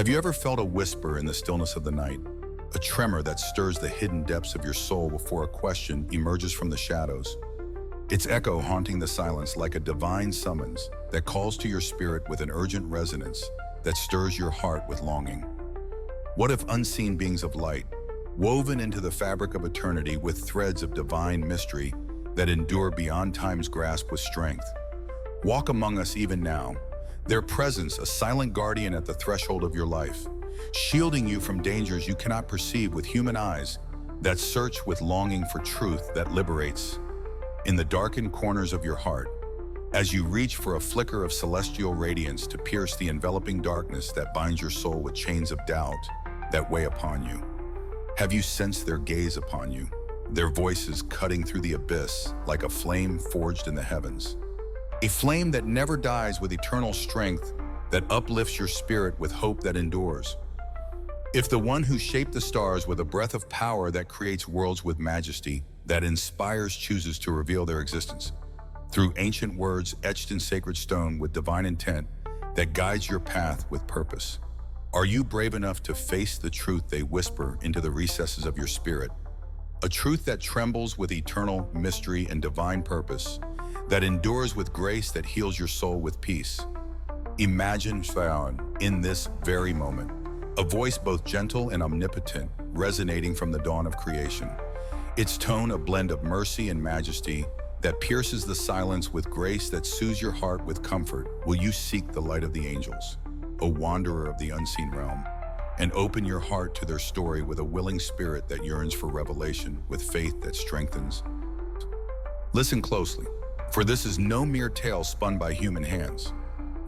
Have you ever felt a whisper in the stillness of the night? A tremor that stirs the hidden depths of your soul before a question emerges from the shadows? Its echo haunting the silence like a divine summons that calls to your spirit with an urgent resonance that stirs your heart with longing. What if unseen beings of light, woven into the fabric of eternity with threads of divine mystery that endure beyond time's grasp with strength, walk among us even now, their presence a silent guardian at the threshold of your life, shielding you from dangers you cannot perceive with human eyes that search with longing for truth that liberates. In the darkened corners of your heart, as you reach for a flicker of celestial radiance to pierce the enveloping darkness that binds your soul with chains of doubt that weigh upon you. Have you sensed their gaze upon you, their voices cutting through the abyss like a flame forged in the heavens? A flame that never dies with eternal strength that uplifts your spirit with hope that endures. If the one who shaped the stars with a breath of power that creates worlds with majesty, that inspires chooses to reveal their existence, through ancient words etched in sacred stone with divine intent that guides your path with purpose, are you brave enough to face the truth they whisper into the recesses of your spirit? A truth that trembles with eternal mystery and divine purpose, that endures with grace that heals your soul with peace. Imagine found in this very moment, a voice both gentle and omnipotent resonating from the dawn of creation. Its tone a blend of mercy and majesty that pierces the silence with grace that soothes your heart with comfort. Will you seek the light of the angels, a wanderer of the unseen realm, and open your heart to their story with a willing spirit that yearns for revelation, with faith that strengthens? Listen closely, for this is no mere tale spun by human hands,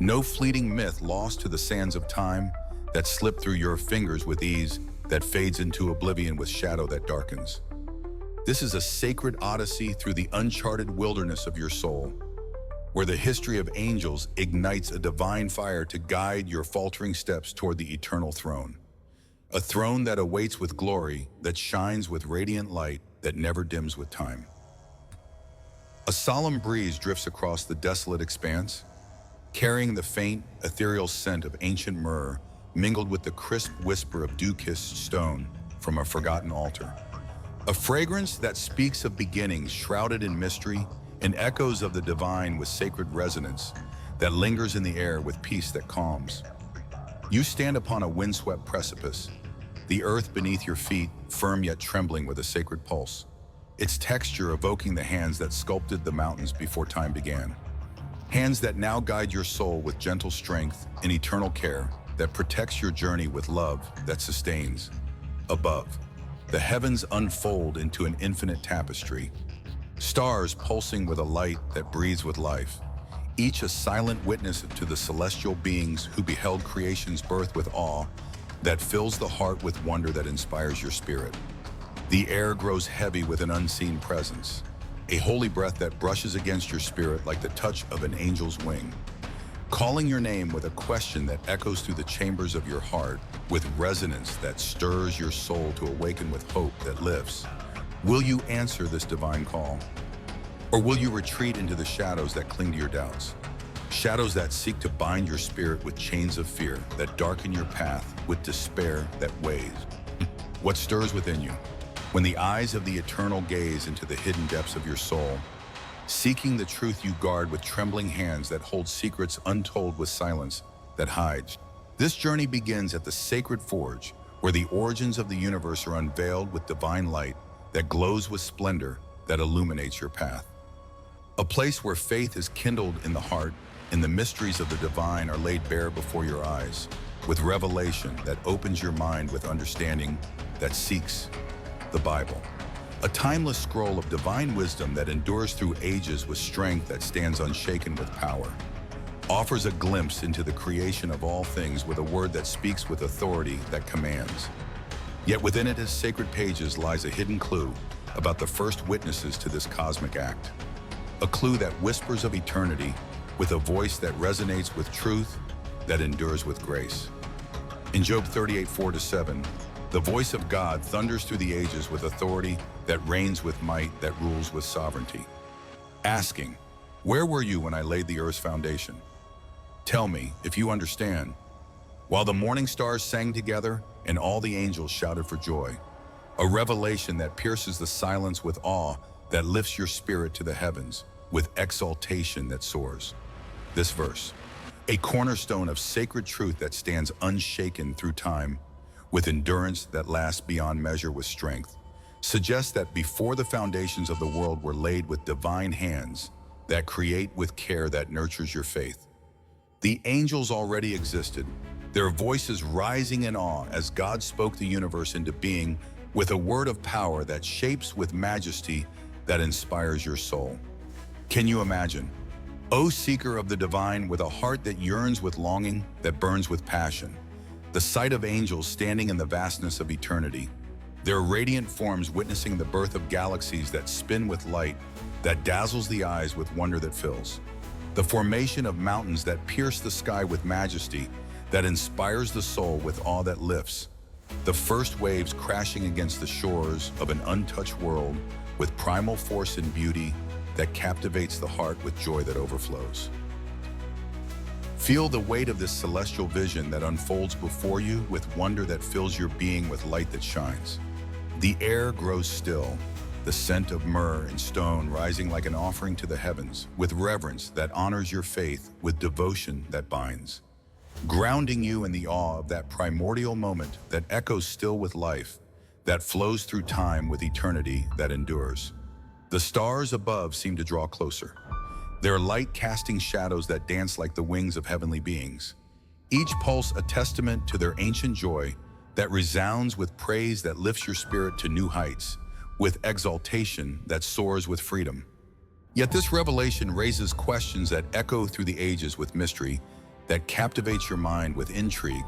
no fleeting myth lost to the sands of time that slipped through your fingers with ease, that fades into oblivion with shadow that darkens. This is a sacred odyssey through the uncharted wilderness of your soul, where the history of angels ignites a divine fire to guide your faltering steps toward the eternal throne. A throne that awaits with glory, that shines with radiant light, that never dims with time. A solemn breeze drifts across the desolate expanse, carrying the faint, ethereal scent of ancient myrrh mingled with the crisp whisper of dew-kissed stone from a forgotten altar. A fragrance that speaks of beginnings shrouded in mystery and echoes of the divine with sacred resonance that lingers in the air with peace that calms. You stand upon a windswept precipice, the earth beneath your feet firm yet trembling with a sacred pulse, its texture evoking the hands that sculpted the mountains before time began. Hands that now guide your soul with gentle strength and eternal care that protects your journey with love that sustains. Above, the heavens unfold into an infinite tapestry, stars pulsing with a light that breathes with life, each a silent witness to the celestial beings who beheld creation's birth with awe that fills the heart with wonder that inspires your spirit. The air grows heavy with an unseen presence, a holy breath that brushes against your spirit like the touch of an angel's wing, calling your name with a question that echoes through the chambers of your heart with resonance that stirs your soul to awaken with hope that lifts. Will you answer this divine call? Or will you retreat into the shadows that cling to your doubts? Shadows that seek to bind your spirit with chains of fear, that darken your path with despair that weighs. What stirs within you? When the eyes of the eternal gaze into the hidden depths of your soul, seeking the truth you guard with trembling hands that hold secrets untold with silence that hides. This journey begins at the sacred forge, where the origins of the universe are unveiled with divine light that glows with splendor that illuminates your path. A place where faith is kindled in the heart and the mysteries of the divine are laid bare before your eyes, with revelation that opens your mind with understanding that seeks the Bible. A timeless scroll of divine wisdom that endures through ages with strength that stands unshaken with power, offers a glimpse into the creation of all things with a word that speaks with authority that commands. Yet within its sacred pages lies a hidden clue about the first witnesses to this cosmic act. A clue that whispers of eternity with a voice that resonates with truth that endures with grace. In Job 38:4-7, the voice of God thunders through the ages with authority that reigns with might, that rules with sovereignty, asking, "Where were you when I laid the earth's foundation? Tell me, if you understand, while the morning stars sang together and all the angels shouted for joy. A revelation that pierces the silence with awe, that lifts your spirit to the heavens with exaltation that soars. This verse, a cornerstone of sacred truth that stands unshaken through time, with endurance that lasts beyond measure with strength, suggests that before the foundations of the world were laid with divine hands that create with care that nurtures your faith. The angels already existed, their voices rising in awe as God spoke the universe into being with a word of power that shapes with majesty that inspires your soul. Can you imagine? O seeker of the divine, with a heart that yearns with longing, that burns with passion, the sight of angels standing in the vastness of eternity, their radiant forms witnessing the birth of galaxies that spin with light, that dazzles the eyes with wonder that fills, the formation of mountains that pierce the sky with majesty, that inspires the soul with awe that lifts, the first waves crashing against the shores of an untouched world with primal force and beauty that captivates the heart with joy that overflows. Feel the weight of this celestial vision that unfolds before you with wonder that fills your being with light that shines. The air grows still, the scent of myrrh and stone rising like an offering to the heavens, with reverence that honors your faith, with devotion that binds, grounding you in the awe of that primordial moment that echoes still with life, that flows through time with eternity that endures. The stars above seem to draw closer, their light casting shadows that dance like the wings of heavenly beings, each pulse a testament to their ancient joy that resounds with praise that lifts your spirit to new heights, with exaltation that soars with freedom. Yet this revelation raises questions that echo through the ages with mystery, that captivates your mind with intrigue,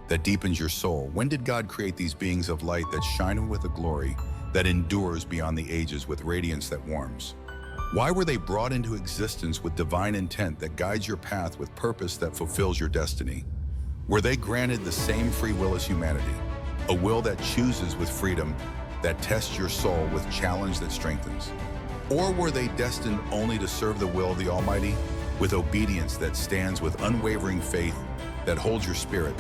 that deepens your soul. When did God create these beings of light that shine with a glory that endures beyond the ages with radiance that warms? Why were they brought into existence with divine intent that guides your path with purpose that fulfills your destiny? Were they granted the same free will as humanity, a will that chooses with freedom, that tests your soul with challenge that strengthens? Or were they destined only to serve the will of the Almighty, with obedience that stands with unwavering faith that holds your spirit?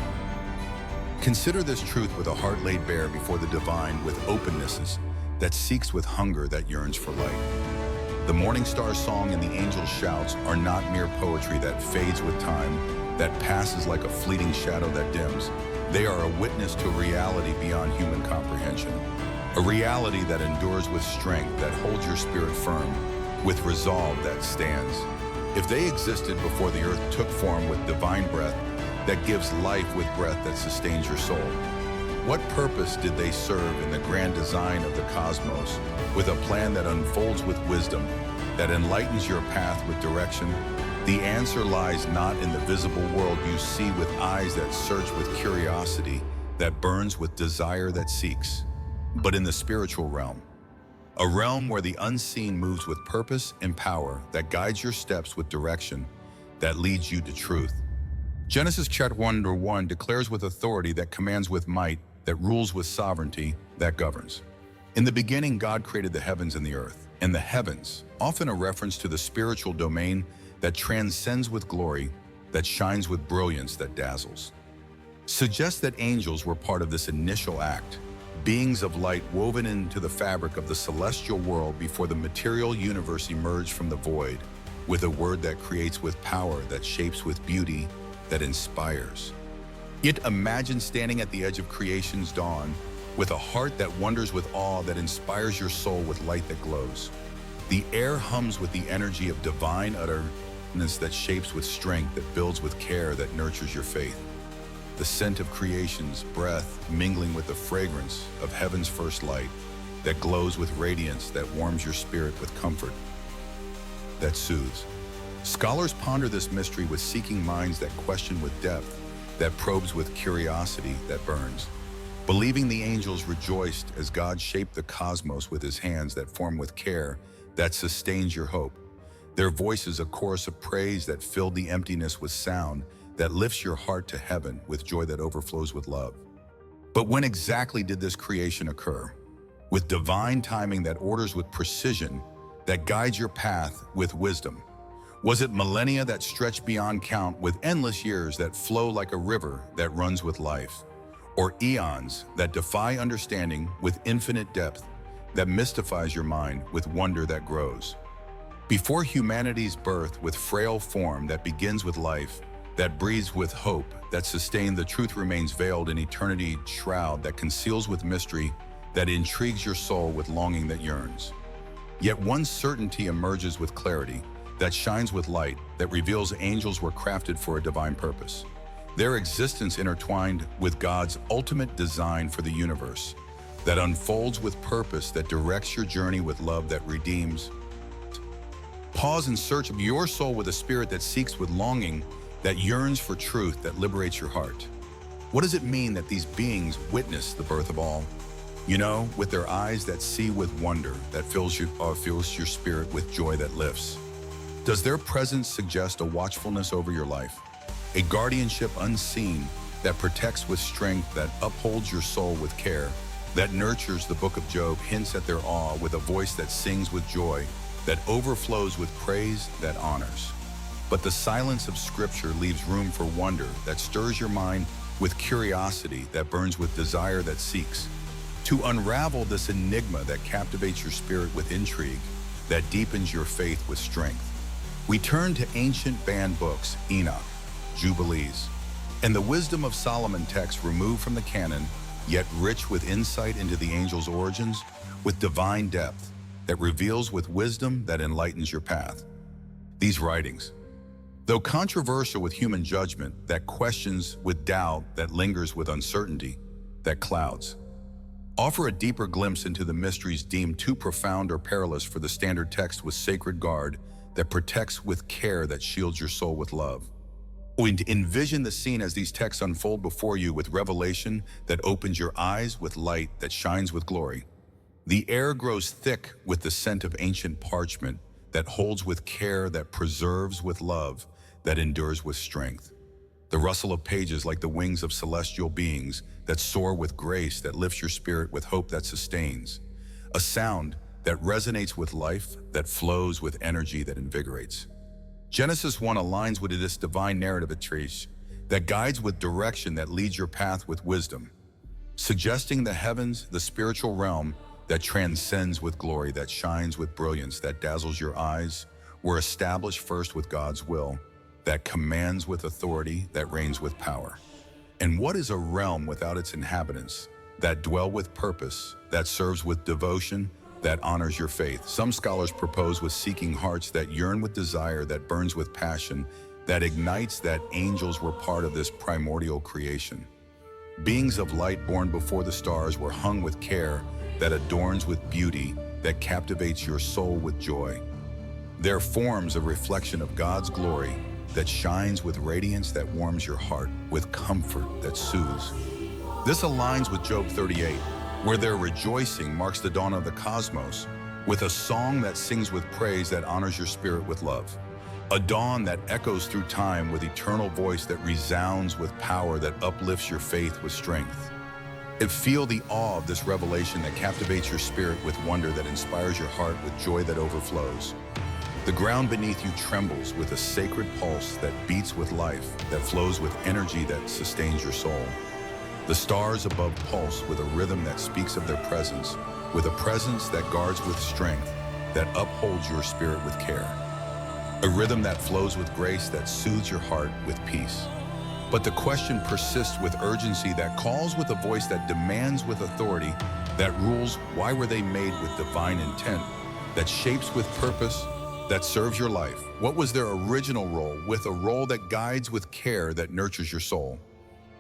Consider this truth with a heart laid bare before the divine, with opennesses that seeks with hunger that yearns for light. The morning star's song and the angel's shouts are not mere poetry that fades with time, that passes like a fleeting shadow that dims. They are a witness to a reality beyond human comprehension, a reality that endures with strength that holds your spirit firm, with resolve that stands. If they existed before the earth took form, with divine breath that gives life, with breath that sustains your soul, what purpose did they serve in the grand design of the cosmos, with a plan that unfolds with wisdom, that enlightens your path with direction? The answer lies not in the visible world you see with eyes that search with curiosity, that burns with desire that seeks, but in the spiritual realm, a realm where the unseen moves with purpose and power, that guides your steps with direction, that leads you to truth. Genesis chapter 1 declares with authority, that commands with might, that rules with sovereignty, that governs. In the beginning, God created the heavens and the earth, and the heavens, often a reference to the spiritual domain that transcends with glory, that shines with brilliance that dazzles, suggests that angels were part of this initial act, beings of light woven into the fabric of the celestial world before the material universe emerged from the void, with a word that creates with power, that shapes with beauty, that inspires. Yet imagine standing at the edge of creation's dawn, with a heart that wonders with awe, that inspires your soul with light that glows. The air hums with the energy of divine utterance that shapes with strength, that builds with care, that nurtures your faith. The scent of creation's breath mingling with the fragrance of heaven's first light, that glows with radiance, that warms your spirit with comfort, that soothes. Scholars ponder this mystery with seeking minds that question with depth, that probes with curiosity that burns, believing the angels rejoiced as God shaped the cosmos with his hands, that form with care, that sustains your hope. Their voices a chorus of praise that filled the emptiness with sound, that lifts your heart to heaven with joy that overflows with love. But when exactly did this creation occur? With divine timing that orders with precision, that guides your path with wisdom. Was it millennia that stretch beyond count with endless years that flow like a river that runs with life? Or eons that defy understanding with infinite depth that mystifies your mind with wonder that grows? Before humanity's birth with frail form that begins with life, that breathes with hope, that sustained the truth remains veiled in eternity shroud that conceals with mystery, that intrigues your soul with longing that yearns. Yet one certainty emerges with clarity, that shines with light, that reveals angels were crafted for a divine purpose. Their existence intertwined with God's ultimate design for the universe, that unfolds with purpose, that directs your journey with love that redeems. Pause in search of your soul with a spirit that seeks with longing, that yearns for truth, that liberates your heart. What does it mean that these beings witness the birth of all? You know, with their eyes that see with wonder, that fills your spirit with joy that lifts. Does their presence suggest a watchfulness over your life? A guardianship unseen that protects with strength, that upholds your soul with care, that nurtures the Book of Job, hints at their awe with a voice that sings with joy, that overflows with praise, that honors. But the silence of Scripture leaves room for wonder that stirs your mind with curiosity, that burns with desire that seeks to unravel this enigma that captivates your spirit with intrigue, that deepens your faith with strength. We turn to ancient banned books, Enoch, Jubilees, and the wisdom of Solomon texts removed from the canon, yet rich with insight into the angel's origins, with divine depth that reveals with wisdom that enlightens your path. These writings, though controversial with human judgment, that questions with doubt, that lingers with uncertainty, that clouds, offer a deeper glimpse into the mysteries deemed too profound or perilous for the standard text with sacred guard that protects with care, that shields your soul with love. Envision the scene as these texts unfold before you with revelation that opens your eyes with light that shines with glory. The air grows thick with the scent of ancient parchment that holds with care, that preserves with love, that endures with strength. The rustle of pages like the wings of celestial beings that soar with grace, that lifts your spirit with hope that sustains. A sound that resonates with life, that flows with energy that invigorates. Genesis 1 aligns with this divine narrative at Trish, that guides with direction, that leads your path with wisdom, suggesting the heavens, the spiritual realm that transcends with glory, that shines with brilliance, that dazzles your eyes, were established first with God's will, that commands with authority, that reigns with power. And what is a realm without its inhabitants, that dwell with purpose, that serves with devotion, that honors your faith? Some scholars propose with seeking hearts that yearn with desire, that burns with passion, that ignites, that angels were part of this primordial creation. Beings of light born before the stars were hung with care, that adorns with beauty, that captivates your soul with joy. Their forms a reflection of God's glory, that shines with radiance, that warms your heart, with comfort that soothes. This aligns with Job 38, where their rejoicing marks the dawn of the cosmos, with a song that sings with praise, that honors your spirit with love. A dawn that echoes through time with eternal voice, that resounds with power, that uplifts your faith with strength. Feel the awe of this revelation that captivates your spirit with wonder, that inspires your heart with joy that overflows. The ground beneath you trembles with a sacred pulse that beats with life, that flows with energy that sustains your soul. The stars above pulse with a rhythm that speaks of their presence, with a presence that guards with strength, that upholds your spirit with care. A rhythm that flows with grace, that soothes your heart with peace. But the question persists with urgency, that calls with a voice that demands with authority, that rules. Why were they made with divine intent, that shapes with purpose, that serves your life? What was their original role, with a role that guides with care, that nurtures your soul?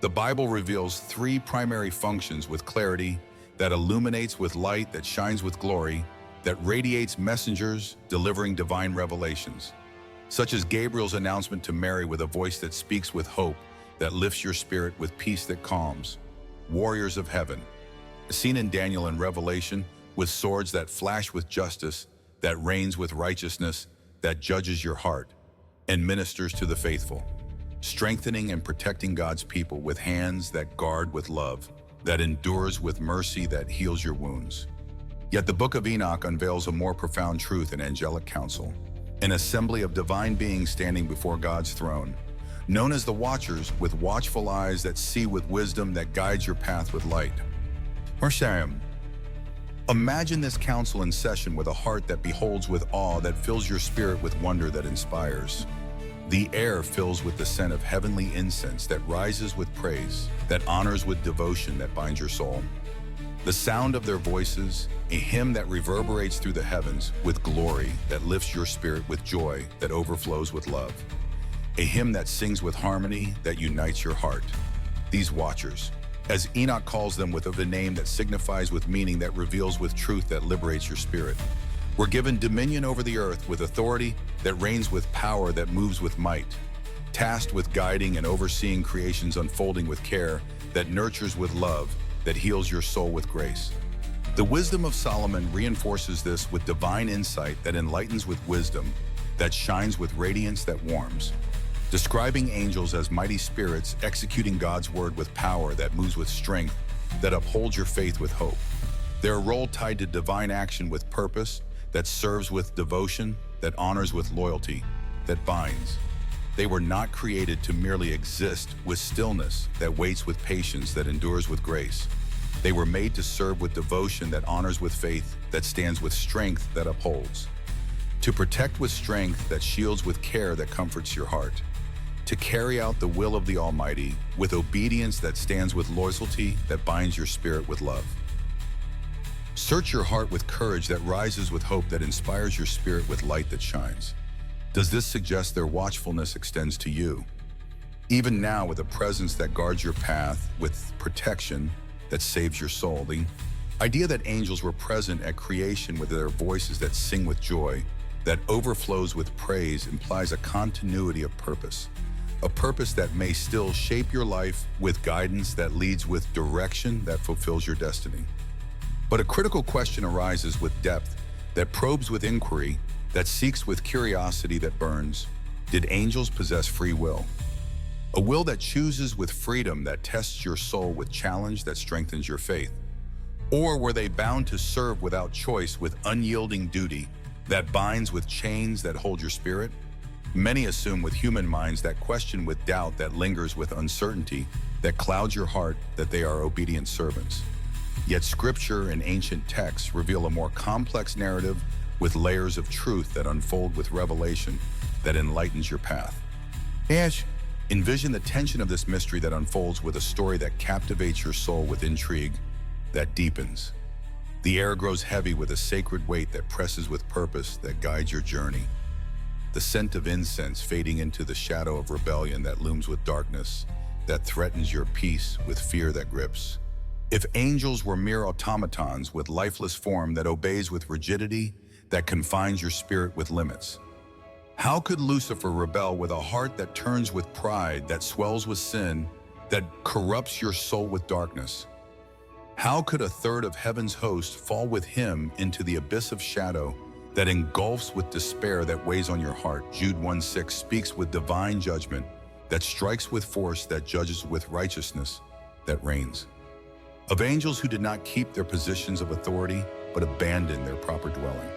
The Bible reveals three primary functions with clarity, that illuminates with light, that shines with glory, that radiates messengers, delivering divine revelations, such as Gabriel's announcement to Mary with a voice that speaks with hope, that lifts your spirit with peace that calms. Warriors of heaven, seen in Daniel and Revelation, with swords that flash with justice, that reigns with righteousness, that judges your heart, and ministers to the faithful, strengthening and protecting God's people with hands that guard with love, that endures with mercy, that heals your wounds. Yet the Book of Enoch unveils a more profound truth in angelic counsel, an assembly of divine beings standing before God's throne, known as the Watchers, with watchful eyes that see with wisdom that guides your path with light. Seraphim. Imagine this council in session with a heart that beholds with awe that fills your spirit with wonder that inspires. The air fills with the scent of heavenly incense that rises with praise, that honors with devotion that binds your soul. The sound of their voices, a hymn that reverberates through the heavens with glory that lifts your spirit with joy that overflows with love. A hymn that sings with harmony that unites your heart. These Watchers, as Enoch calls them, with a name that signifies with meaning that reveals with truth that liberates your spirit, were given dominion over the earth with authority that reigns with power that moves with might, tasked with guiding and overseeing creations unfolding with care that nurtures with love, that heals your soul with grace. The wisdom of Solomon reinforces this with divine insight that enlightens with wisdom, that shines with radiance that warms, describing angels as mighty spirits executing God's word with power that moves with strength, that upholds your faith with hope. Their role tied to divine action with purpose, that serves with devotion, that honors with loyalty, that binds. They were not created to merely exist with stillness, that waits with patience, that endures with grace. They were made to serve with devotion that honors with faith, that stands with strength that upholds. To protect with strength that shields with care that comforts your heart. To carry out the will of the Almighty with obedience that stands with loyalty that binds your spirit with love. Search your heart with courage that rises with hope that inspires your spirit with light that shines. Does this suggest their watchfulness extends to you? Even now, with a presence that guards your path, with protection that saves your soul. The idea that angels were present at creation with their voices that sing with joy, that overflows with praise, implies a continuity of purpose. A purpose that may still shape your life with guidance that leads with direction that fulfills your destiny. But a critical question arises with depth, that probes with inquiry, that seeks with curiosity that burns. Did angels possess free will? A will that chooses with freedom, that tests your soul with challenge that strengthens your faith? Or were they bound to serve without choice with unyielding duty that binds with chains that hold your spirit? Many assume with human minds that question with doubt that lingers with uncertainty, that clouds your heart, that they are obedient servants. Yet scripture and ancient texts reveal a more complex narrative with layers of truth that unfold with revelation that enlightens your path. Envision the tension of this mystery that unfolds with a story that captivates your soul with intrigue that deepens. The air grows heavy with a sacred weight that presses with purpose that guides your journey. The scent of incense fading into the shadow of rebellion that looms with darkness, that threatens your peace with fear that grips. If angels were mere automatons with lifeless form that obeys with rigidity, that confines your spirit with limits, how could Lucifer rebel with a heart that turns with pride, that swells with sin, that corrupts your soul with darkness? How could a third of heaven's host fall with him into the abyss of shadow that engulfs with despair that weighs on your heart? Jude 1:6 speaks with divine judgment, that strikes with force, that judges with righteousness, that reigns. Of angels who did not keep their positions of authority, but abandoned their proper dwelling.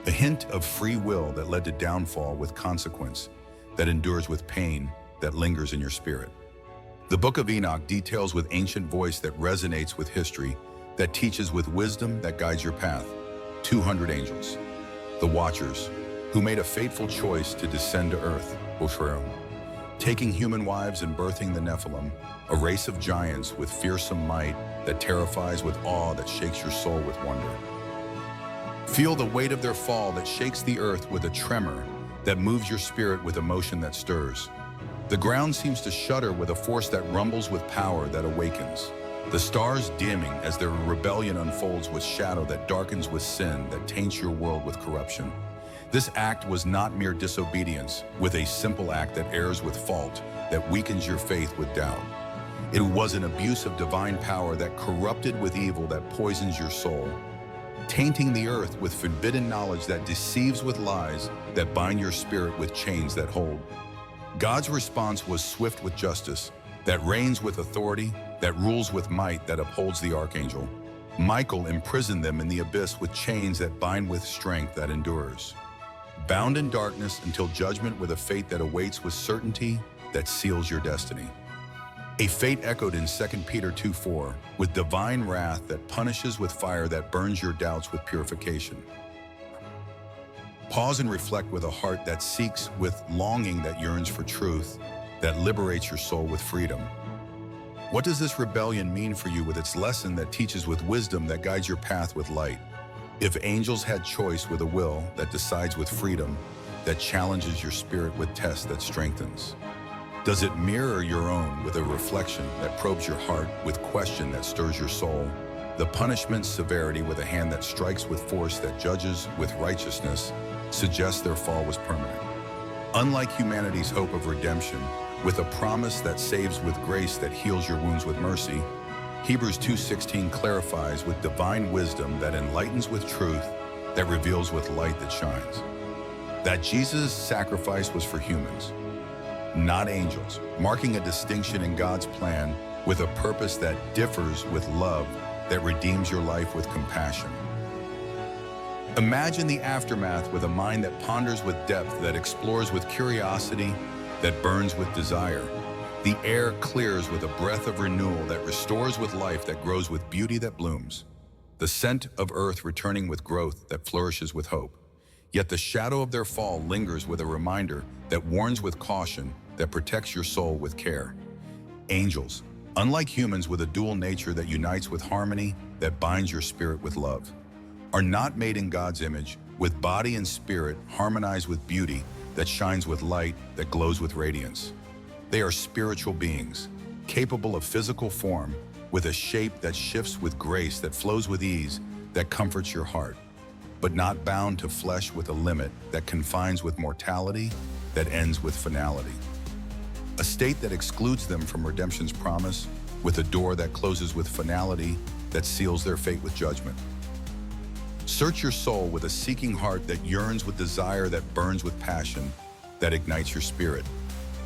A hint of free will that led to downfall with consequence, that endures with pain, that lingers in your spirit. The Book of Enoch details with ancient voice that resonates with history, that teaches with wisdom that guides your path. 200 angels, the Watchers, who made a fateful choice to descend to earth, taking human wives and birthing the Nephilim, a race of giants with fearsome might that terrifies with awe that shakes your soul with wonder. Feel the weight of their fall that shakes the earth with a tremor that moves your spirit with emotion that stirs. The ground seems to shudder with a force that rumbles with power that awakens. The stars dimming as their rebellion unfolds with shadow that darkens with sin that taints your world with corruption. This act was not mere disobedience, with a simple act that errs with fault, that weakens your faith with doubt. It was an abuse of divine power that corrupted with evil that poisons your soul, tainting the earth with forbidden knowledge that deceives with lies that bind your spirit with chains that hold. God's response was swift with justice, that reigns with authority, that rules with might, that upholds the Archangel. Michael imprisoned them in the abyss with chains that bind with strength that endures. bound in darkness until judgment with a fate that awaits with certainty that seals your destiny. A fate echoed in 2 Peter 2:4, with divine wrath that punishes with fire that burns your doubts with purification. Pause and reflect with a heart that seeks, with longing that yearns for truth, that liberates your soul with freedom. What does this rebellion mean for you, with its lesson that teaches with wisdom that guides your path with light? If angels had choice, with a will that decides with freedom, that challenges your spirit with tests that strengthens? Does it mirror your own, with a reflection that probes your heart, with question that stirs your soul? The punishment's severity, with a hand that strikes with force that judges with righteousness, suggests their fall was permanent. Unlike humanity's hope of redemption, with a promise that saves with grace that heals your wounds with mercy, Hebrews 2:16 clarifies with divine wisdom that enlightens with truth, that reveals with light that shines. That Jesus' sacrifice was for humans, not angels, marking a distinction in God's plan, with a purpose that differs with love that redeems your life with compassion. Imagine the aftermath with a mind that ponders with depth, that explores with curiosity, that burns with desire. The air clears with a breath of renewal that restores with life, that grows with beauty that blooms. The scent of earth returning with growth that flourishes with hope. Yet the shadow of their fall lingers with a reminder that warns with caution, that protects your soul with care. Angels, unlike humans, with a dual nature that unites with harmony, that binds your spirit with love, are not made in God's image, with body and spirit harmonized with beauty, that shines with light, that glows with radiance. They are spiritual beings, capable of physical form, with a shape that shifts with grace, that flows with ease, that comforts your heart, but not bound to flesh with a limit, that confines with mortality, that ends with finality. A state that excludes them from redemption's promise, with a door that closes with finality, that seals their fate with judgment. Search your soul with a seeking heart that yearns with desire, that burns with passion, that ignites your spirit.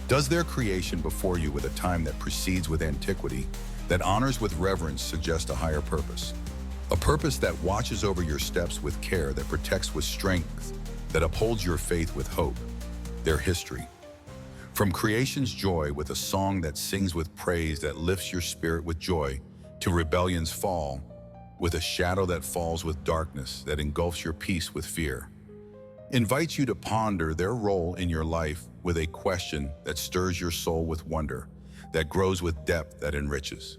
Does their creation before you, with a time that precedes with antiquity, that honors with reverence, suggest a higher purpose? A purpose that watches over your steps with care, that protects with strength, that upholds your faith with hope. Their history. From creation's joy, with a song that sings with praise, that lifts your spirit with joy, to rebellion's fall, with a shadow that falls with darkness, that engulfs your peace with fear. Invites you to ponder their role in your life, with a question that stirs your soul with wonder, that grows with depth that enriches.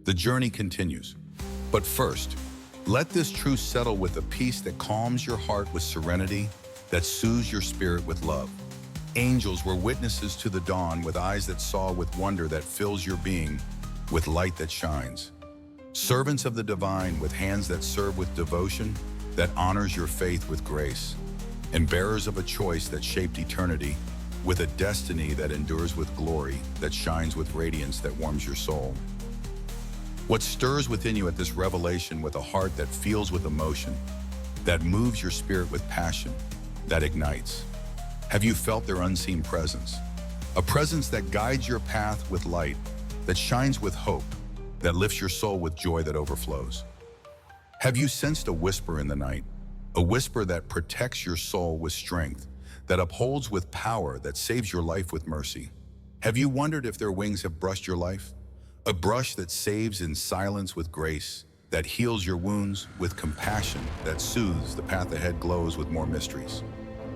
The journey continues. But first, let this truth settle with a peace that calms your heart with serenity, that soothes your spirit with love. Angels were witnesses to the dawn, with eyes that saw with wonder, that fills your being with light that shines. Servants of the divine, with hands that serve with devotion, that honors your faith with grace. And bearers of a choice that shaped eternity, with a destiny that endures with glory, that shines with radiance that warms your soul. What stirs within you at this revelation, with a heart that feels with emotion, that moves your spirit with passion, that ignites? Have you felt their unseen presence? A presence that guides your path with light, that shines with hope, that lifts your soul with joy that overflows. Have you sensed a whisper in the night? A whisper that protects your soul with strength, that upholds with power, that saves your life with mercy. Have you wondered if their wings have brushed your life? A brush that saves in silence with grace, that heals your wounds with compassion, that soothes, the path ahead glows with more mysteries.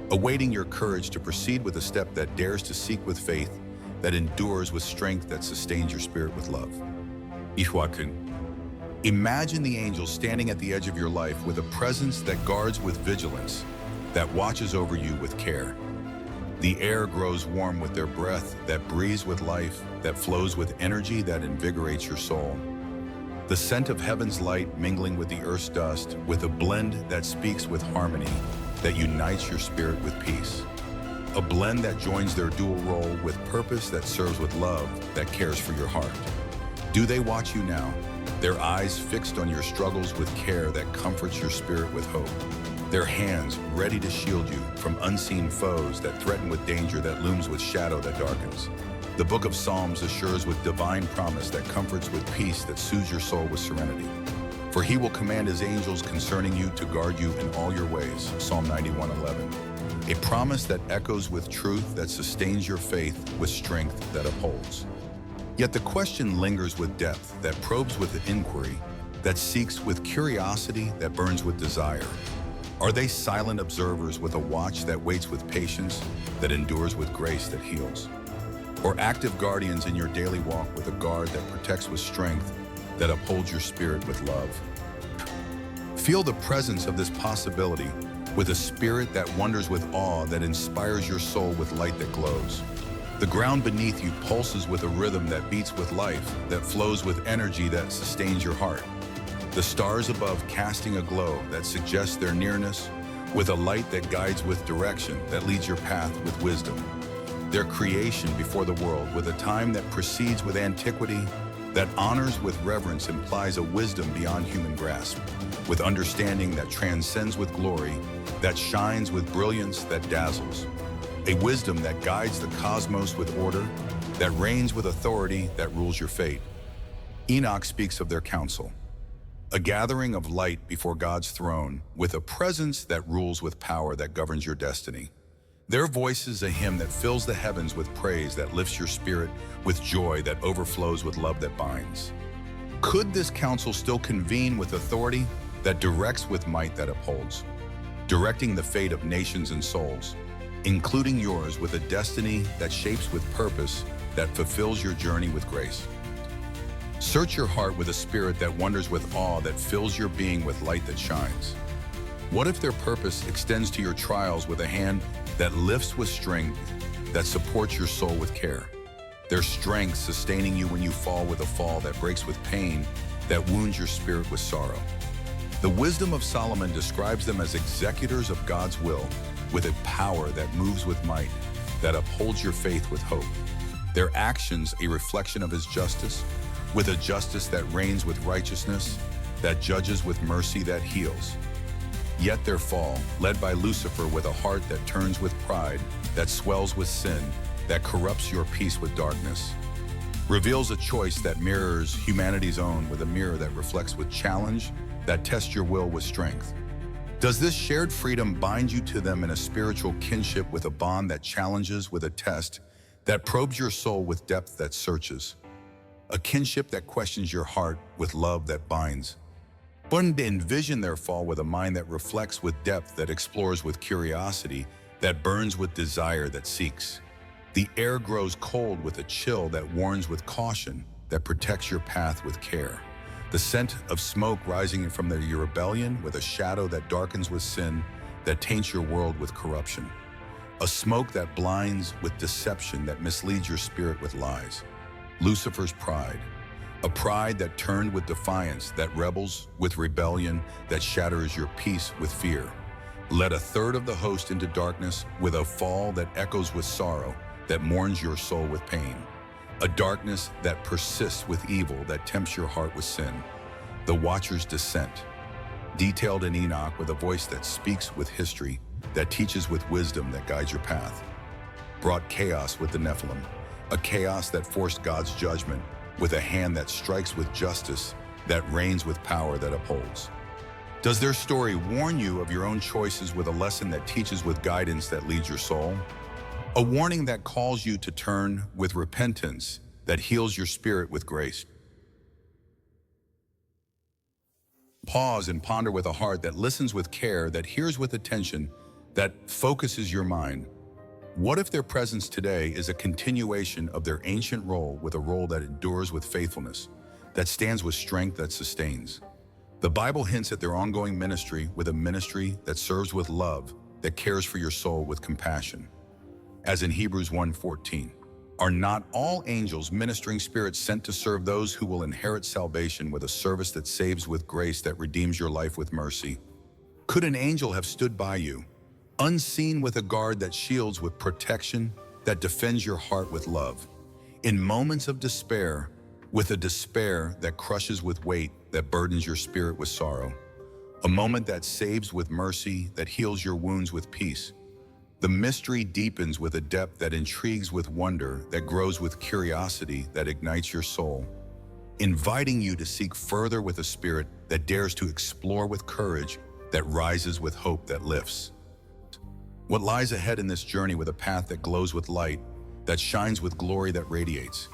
Awaiting your courage to proceed with a step that dares to seek with faith, that endures with strength, that sustains your spirit with love. Ihwakun. Imagine the angels standing at the edge of your life, with a presence that guards with vigilance, that watches over you with care. The air grows warm with their breath, that breathes with life, that flows with energy, that invigorates your soul. The scent of heaven's light mingling with the earth's dust, with a blend that speaks with harmony, that unites your spirit with peace. A blend that joins their dual role with purpose, that serves with love, that cares for your heart. Do they watch you now? Their eyes fixed on your struggles with care, that comforts your spirit with hope. Their hands ready to shield you from unseen foes, that threaten with danger, that looms with shadow that darkens. The Book of Psalms assures with divine promise, that comforts with peace, that soothes your soul with serenity. For he will command his angels concerning you to guard you in all your ways. Psalm 91:11. a promise that echoes with truth that sustains your faith with strength that upholds. Yet the question lingers with depth that probes with inquiry, that seeks with curiosity that burns with desire. Are they silent observers with a watch that waits with patience, that endures with grace that heals? Or active guardians in your daily walk with a guard that protects with strength, that upholds your spirit with love? Feel the presence of this possibility with a spirit that wonders with awe, that inspires your soul with light that glows. The ground beneath you pulses with a rhythm that beats with life, that flows with energy that sustains your heart. The stars above casting a glow that suggests their nearness, with a light that guides with direction, that leads your path with wisdom. Their creation before the world, with a time that precedes with antiquity, that honors with reverence, implies a wisdom beyond human grasp, with understanding that transcends with glory, that shines with brilliance that dazzles. A wisdom that guides the cosmos with order, that reigns with authority, that rules your fate. Enoch speaks of their council, a gathering of light before God's throne, with a presence that rules with power that governs your destiny. Their voice is a hymn that fills the heavens with praise, that lifts your spirit with joy, that overflows with love that binds. Could this council still convene with authority that directs with might that upholds, directing the fate of nations and souls, including yours, with a destiny that shapes with purpose, that fulfills your journey with grace? Search your heart with a spirit that wonders with awe, that fills your being with light that shines. What if their purpose extends to your trials with a hand that lifts with strength, that supports your soul with care? Their strength sustaining you when you fall, with a fall that breaks with pain, that wounds your spirit with sorrow. The wisdom of Solomon describes them as executors of God's will, with a power that moves with might, that upholds your faith with hope. Their actions a reflection of his justice, with a justice that reigns with righteousness, that judges with mercy that heals. Yet their fall, led by Lucifer, with a heart that turns with pride, that swells with sin, that corrupts your peace with darkness, reveals a choice that mirrors humanity's own, with a mirror that reflects with challenge, that tests your will with strength. Does this shared freedom bind you to them in a spiritual kinship, with a bond that challenges, with a test that probes your soul with depth that searches? A kinship that questions your heart with love that binds. But envision their fall with a mind that reflects with depth, that explores with curiosity, that burns with desire that seeks. The air grows cold with a chill that warns with caution, that protects your path with care. The scent of smoke rising from your rebellion, with a shadow that darkens with sin, that taints your world with corruption. A smoke that blinds with deception, that misleads your spirit with lies. Lucifer's pride, a pride that turned with defiance, that rebels with rebellion, that shatters your peace with fear. Led a third of the host into darkness, with a fall that echoes with sorrow, that mourns your soul with pain. A darkness that persists with evil, that tempts your heart with sin. The Watcher's descent, detailed in Enoch, with a voice that speaks with history, that teaches with wisdom, that guides your path. Brought chaos with the Nephilim, a chaos that forced God's judgment, with a hand that strikes with justice, that reigns with power that upholds. Does their story warn you of your own choices, with a lesson that teaches with guidance that leads your soul? A warning that calls you to turn with repentance, that heals your spirit with grace. Pause and ponder with a heart that listens with care, that hears with attention, that focuses your mind. What if their presence today is a continuation of their ancient role, with a role that endures with faithfulness, that stands with strength that sustains? The Bible hints at their ongoing ministry, with a ministry that serves with love, that cares for your soul with compassion. As in Hebrews 1:14, are not all angels ministering spirits sent to serve those who will inherit salvation, with a service that saves with grace, that redeems your life with mercy? Could an angel have stood by you, unseen, with a guard that shields with protection, that defends your heart with love? In moments of despair, with a despair that crushes with weight, that burdens your spirit with sorrow. A moment that saves with mercy, that heals your wounds with peace. The mystery deepens with a depth that intrigues with wonder, that grows with curiosity, that ignites your soul, inviting you to seek further with a spirit that dares to explore with courage, that rises with hope that lifts. What lies ahead in this journey with a path that glows with light, that shines with glory that radiates?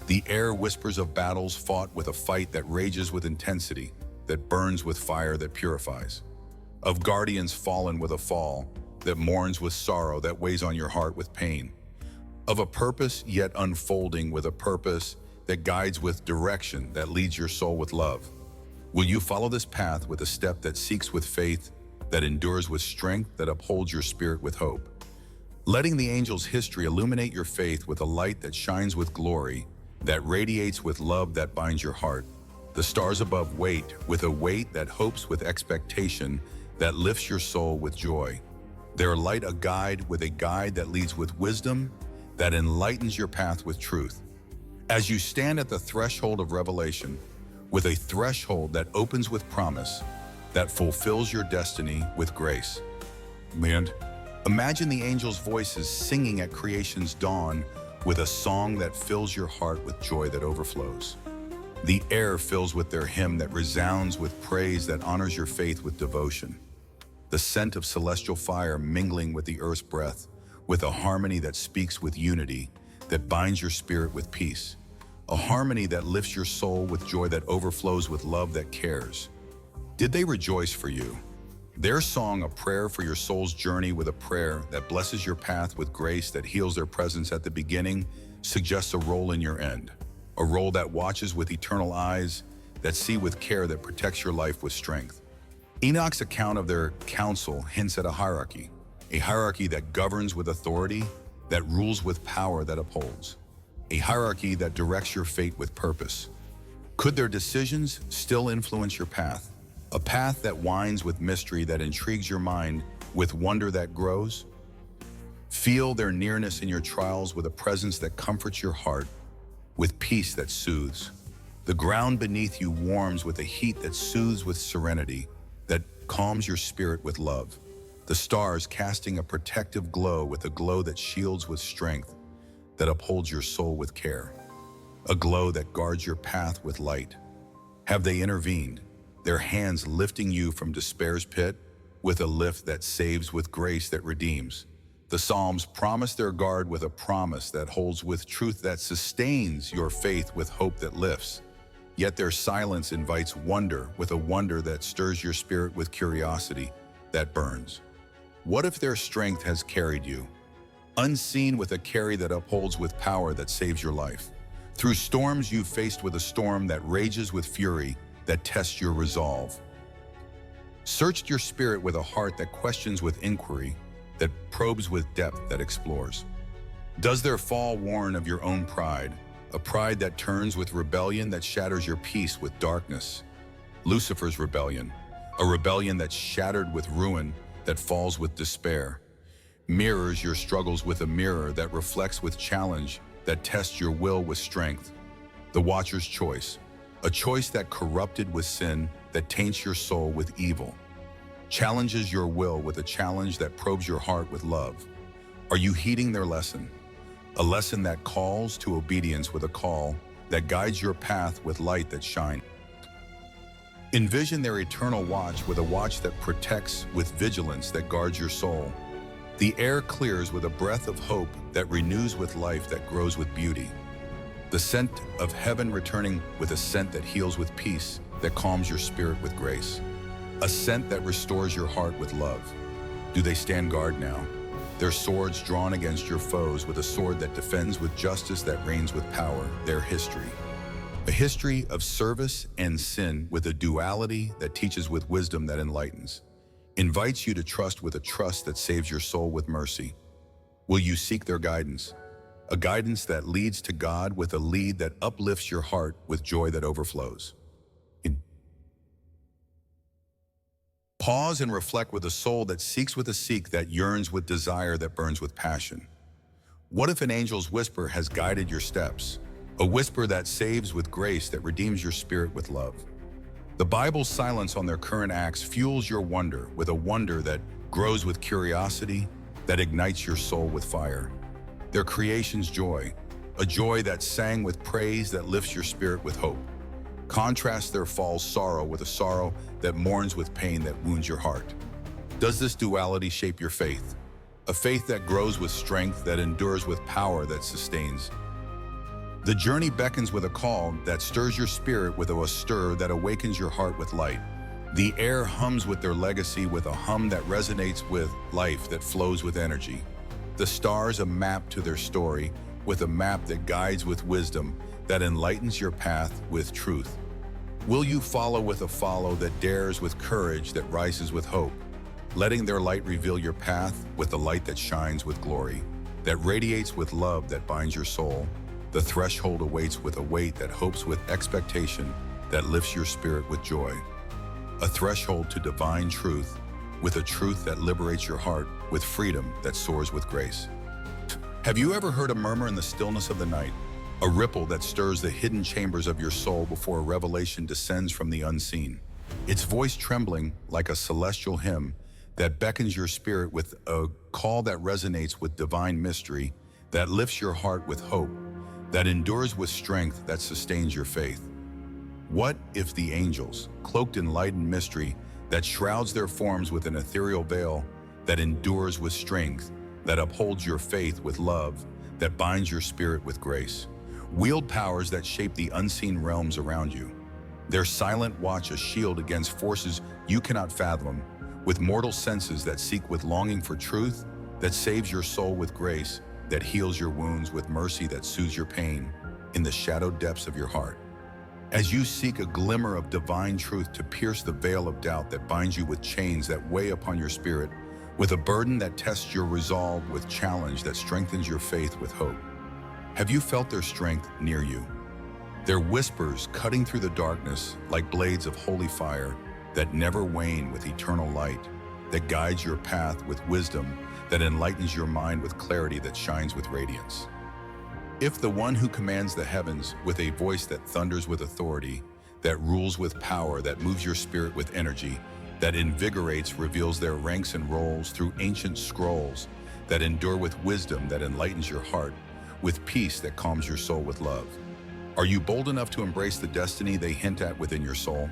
The air whispers of battles fought with a fight that rages with intensity, that burns with fire that purifies. Of guardians fallen with a fall, that mourns with sorrow that weighs on your heart with pain. Of a purpose yet unfolding with a purpose that guides with direction, that leads your soul with love. Will you follow this path with a step that seeks with faith, that endures with strength, that upholds your spirit with hope? Letting the angels' history illuminate your faith with a light that shines with glory, that radiates with love that binds your heart. The stars above wait with a weight that hopes with expectation, that lifts your soul with joy. Their light a guide with a guide that leads with wisdom, that enlightens your path with truth. As you stand at the threshold of revelation, with a threshold that opens with promise, that fulfills your destiny with grace. And imagine the angels' voices singing at creation's dawn with a song that fills your heart with joy that overflows. The air fills with their hymn that resounds with praise that honors your faith with devotion. The scent of celestial fire mingling with the earth's breath, with a harmony that speaks with unity, that binds your spirit with peace. A harmony that lifts your soul with joy that overflows with love that cares. Did they rejoice for you? Their song, a prayer for your soul's journey with a prayer that blesses your path with grace that heals their presence at the beginning, suggests a role in your end. A role that watches with eternal eyes, that see with care, that protects your life with strength. Enoch's account of their council hints at a hierarchy that governs with authority, that rules with power that upholds. A hierarchy that directs your fate with purpose. Could their decisions still influence your path? A path that winds with mystery, that intrigues your mind with wonder that grows? Feel their nearness in your trials with a presence that comforts your heart, with peace that soothes. The ground beneath you warms with a heat that soothes with serenity, that calms your spirit with love. The stars casting a protective glow with a glow that shields with strength, that upholds your soul with care. A glow that guards your path with light. Have they intervened, their hands lifting you from despair's pit, with a lift that saves with grace that redeems? The Psalms promise their guard with a promise that holds with truth that sustains your faith with hope that lifts. Yet their silence invites wonder with a wonder that stirs your spirit with curiosity that burns. What if their strength has carried you, unseen with a carry that upholds with power that saves your life? Through storms you've faced with a storm that rages with fury, that tests your resolve. Searched your spirit with a heart that questions with inquiry, that probes with depth that explores. Does their fall warn of your own pride, a pride that turns with rebellion that shatters your peace with darkness? Lucifer's rebellion, a rebellion that's shattered with ruin, that falls with despair. Mirrors your struggles with a mirror that reflects with challenge, that tests your will with strength. The Watcher's choice, a choice that corrupted with sin, that taints your soul with evil. Challenges your will with a challenge that probes your heart with love. Are you heeding their lesson? A lesson that calls to obedience with a call, that guides your path with light that shines. Envision their eternal watch with a watch that protects with vigilance that guards your soul. The air clears with a breath of hope that renews with life that grows with beauty. The scent of heaven returning with a scent that heals with peace, that calms your spirit with grace. A scent that restores your heart with love. Do they stand guard now? Their swords drawn against your foes with a sword that defends with justice that reigns with power, their history. A history of service and sin with a duality that teaches with wisdom that enlightens. Invites you to trust with a trust that saves your soul with mercy. Will you seek their guidance? A guidance that leads to God with a lead that uplifts your heart with joy that overflows. Pause and reflect with a soul that seeks with a seek, that yearns with desire that burns with passion. What if an angel's whisper has guided your steps? A whisper that saves with grace, that redeems your spirit with love. The Bible's silence on their current acts fuels your wonder with a wonder that grows with curiosity, that ignites your soul with fire. Their creation's joy, a joy that sang with praise that lifts your spirit with hope. Contrast their fall's sorrow with a sorrow that mourns with pain that wounds your heart. Does this duality shape your faith? a faith that grows with strength, that endures with power that sustains. The journey beckons with a call that stirs your spirit with a stir that awakens your heart with light. The air hums with their legacy with a hum that resonates with life that flows with energy. The stars a map to their story with a map that guides with wisdom, that enlightens your path with truth. Will you follow with a follow that dares with courage, that rises with hope, letting their light reveal your path with a light that shines with glory, that radiates with love that binds your soul? The threshold awaits with a weight that hopes with expectation, that lifts your spirit with joy. A threshold to divine truth, with a truth that liberates your heart, with freedom that soars with grace. Have you ever heard a murmur in the stillness of the night? A ripple that stirs the hidden chambers of your soul before a revelation descends from the unseen. Its voice trembling like a celestial hymn that beckons your spirit with a call that resonates with divine mystery, that lifts your heart with hope, that endures with strength that sustains your faith. What if the angels, cloaked in light and mystery, that shrouds their forms with an ethereal veil, that endures with strength, that upholds your faith with love, that binds your spirit with grace, wield powers that shape the unseen realms around you? Their silent watch a shield against forces you cannot fathom, with mortal senses that seek with longing for truth, that saves your soul with grace, that heals your wounds with mercy, that soothes your pain in the shadowed depths of your heart. As you seek a glimmer of divine truth to pierce the veil of doubt that binds you with chains that weigh upon your spirit, with a burden that tests your resolve, with challenge that strengthens your faith with hope. Have you felt their strength near you? Their whispers cutting through the darkness like blades of holy fire that never wane, with eternal light, that guides your path with wisdom, that enlightens your mind with clarity, that shines with radiance. If the one who commands the heavens with a voice that thunders with authority, that rules with power, that moves your spirit with energy, that invigorates, reveals their ranks and roles through ancient scrolls, that endure with wisdom, that enlightens your heart, with peace that calms your soul with love. Are you bold enough to embrace the destiny they hint at within your soul?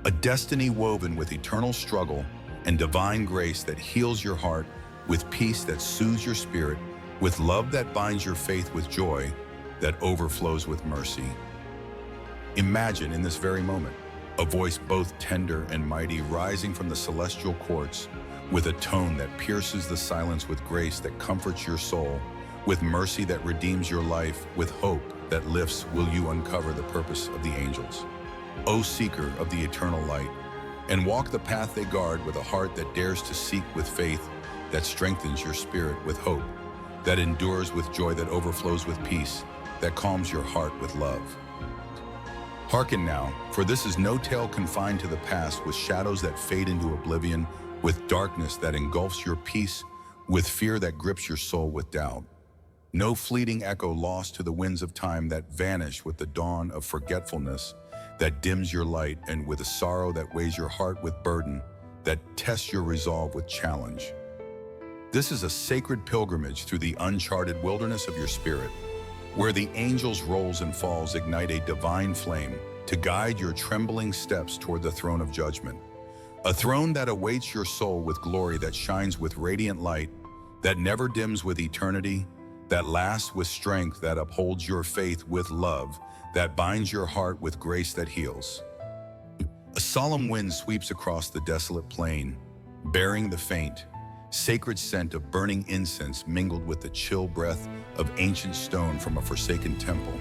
A destiny woven with eternal struggle and divine grace that heals your heart, with peace that soothes your spirit, with love that binds your faith with joy, that overflows with mercy. Imagine in this very moment, a voice both tender and mighty rising from the celestial courts, with a tone that pierces the silence, with grace that comforts your soul, with mercy that redeems your life, with hope that lifts. Will you uncover the purpose of the angels, O seeker of the eternal light, and walk the path they guard with a heart that dares to seek with faith, that strengthens your spirit with hope, that endures with joy, that overflows with peace, that calms your heart with love? Hearken now, for this is no tale confined to the past, with shadows that fade into oblivion, with darkness that engulfs your peace, with fear that grips your soul with doubt. No fleeting echo lost to the winds of time, that vanish with the dawn of forgetfulness, that dims your light, and with a sorrow that weighs your heart with burden, that tests your resolve with challenge. This is a sacred pilgrimage through the uncharted wilderness of your spirit, where the angels' rolls and falls ignite a divine flame to guide your trembling steps toward the throne of judgment. A throne that awaits your soul with glory, that shines with radiant light, that never dims with eternity, that lasts with strength, that upholds your faith with love, that binds your heart with grace that heals. A solemn wind sweeps across the desolate plain, bearing the faint, sacred scent of burning incense mingled with the chill breath of ancient stone from a forsaken temple.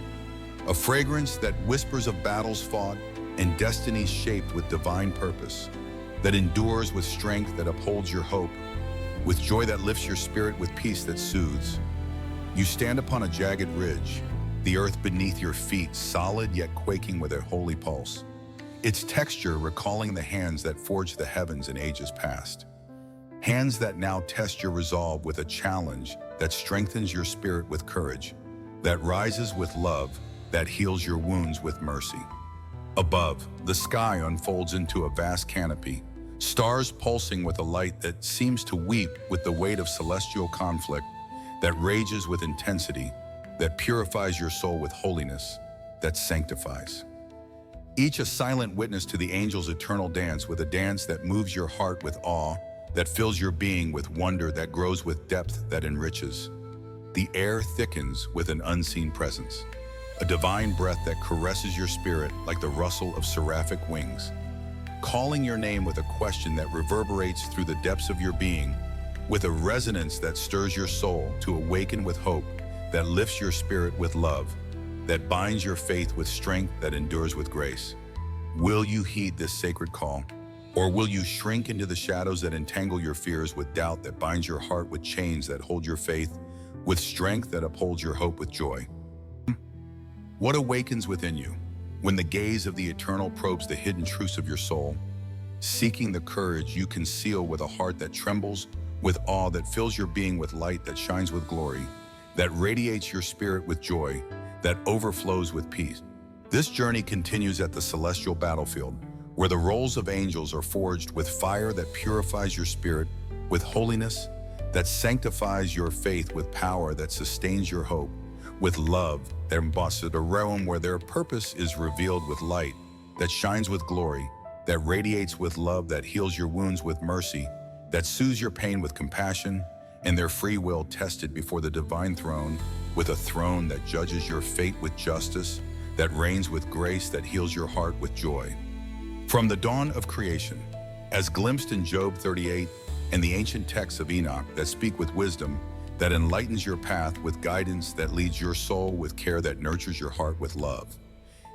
A fragrance that whispers of battles fought and destinies shaped with divine purpose, that endures with strength, that upholds your hope, with joy that lifts your spirit, with peace that soothes. You stand upon a jagged ridge, the earth beneath your feet solid yet quaking with a holy pulse, its texture recalling the hands that forged the heavens in ages past. Hands that now test your resolve with a challenge, that strengthens your spirit with courage, that rises with love, that heals your wounds with mercy. Above, the sky unfolds into a vast canopy, stars pulsing with a light that seems to weep with the weight of celestial conflict, that rages with intensity, that purifies your soul with holiness, that sanctifies. Each a silent witness to the angels' eternal dance, with a dance that moves your heart with awe, that fills your being with wonder that grows with depth that enriches. The air thickens with an unseen presence, a divine breath that caresses your spirit like the rustle of seraphic wings, calling your name with a question that reverberates through the depths of your being, with a resonance that stirs your soul to awaken with hope, that lifts your spirit with love, that binds your faith with strength that endures with grace. Will you heed this sacred call? Or will you shrink into the shadows that entangle your fears with doubt that binds your heart with chains that hold your faith, with strength that upholds your hope with joy? What awakens within you when the gaze of the eternal probes the hidden truths of your soul, seeking the courage you conceal with a heart that trembles with awe, that fills your being with light that shines with glory, that radiates your spirit with joy, that overflows with peace? This journey continues at the celestial battlefield, where the roles of angels are forged with fire that purifies your spirit, with holiness that sanctifies your faith, with power that sustains your hope, with love that embosses a realm where their purpose is revealed, with light that shines with glory, that radiates with love, that heals your wounds with mercy, that soothes your pain with compassion, and their free will tested before the divine throne, with a throne that judges your fate with justice, that reigns with grace, that heals your heart with joy. From the dawn of creation, as glimpsed in Job 38 and the ancient texts of Enoch that speak with wisdom, that enlightens your path with guidance, that leads your soul with care, that nurtures your heart with love.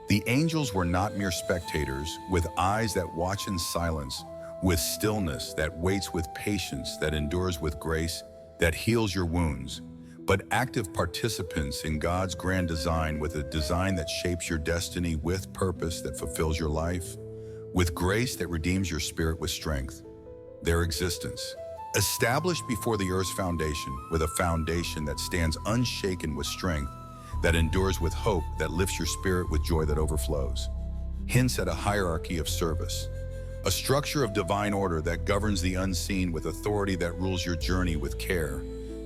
The angels were not mere spectators, with eyes that watch in silence, with stillness that waits with patience, that endures with grace, that heals your wounds, but active participants in God's grand design, with a design that shapes your destiny, with purpose that fulfills your life, with grace that redeems your spirit with strength. Their existence, established before the earth's foundation, with a foundation that stands unshaken with strength, that endures with hope, that lifts your spirit with joy that overflows, hints at a hierarchy of service, a structure of divine order that governs the unseen, with authority that rules your journey with care,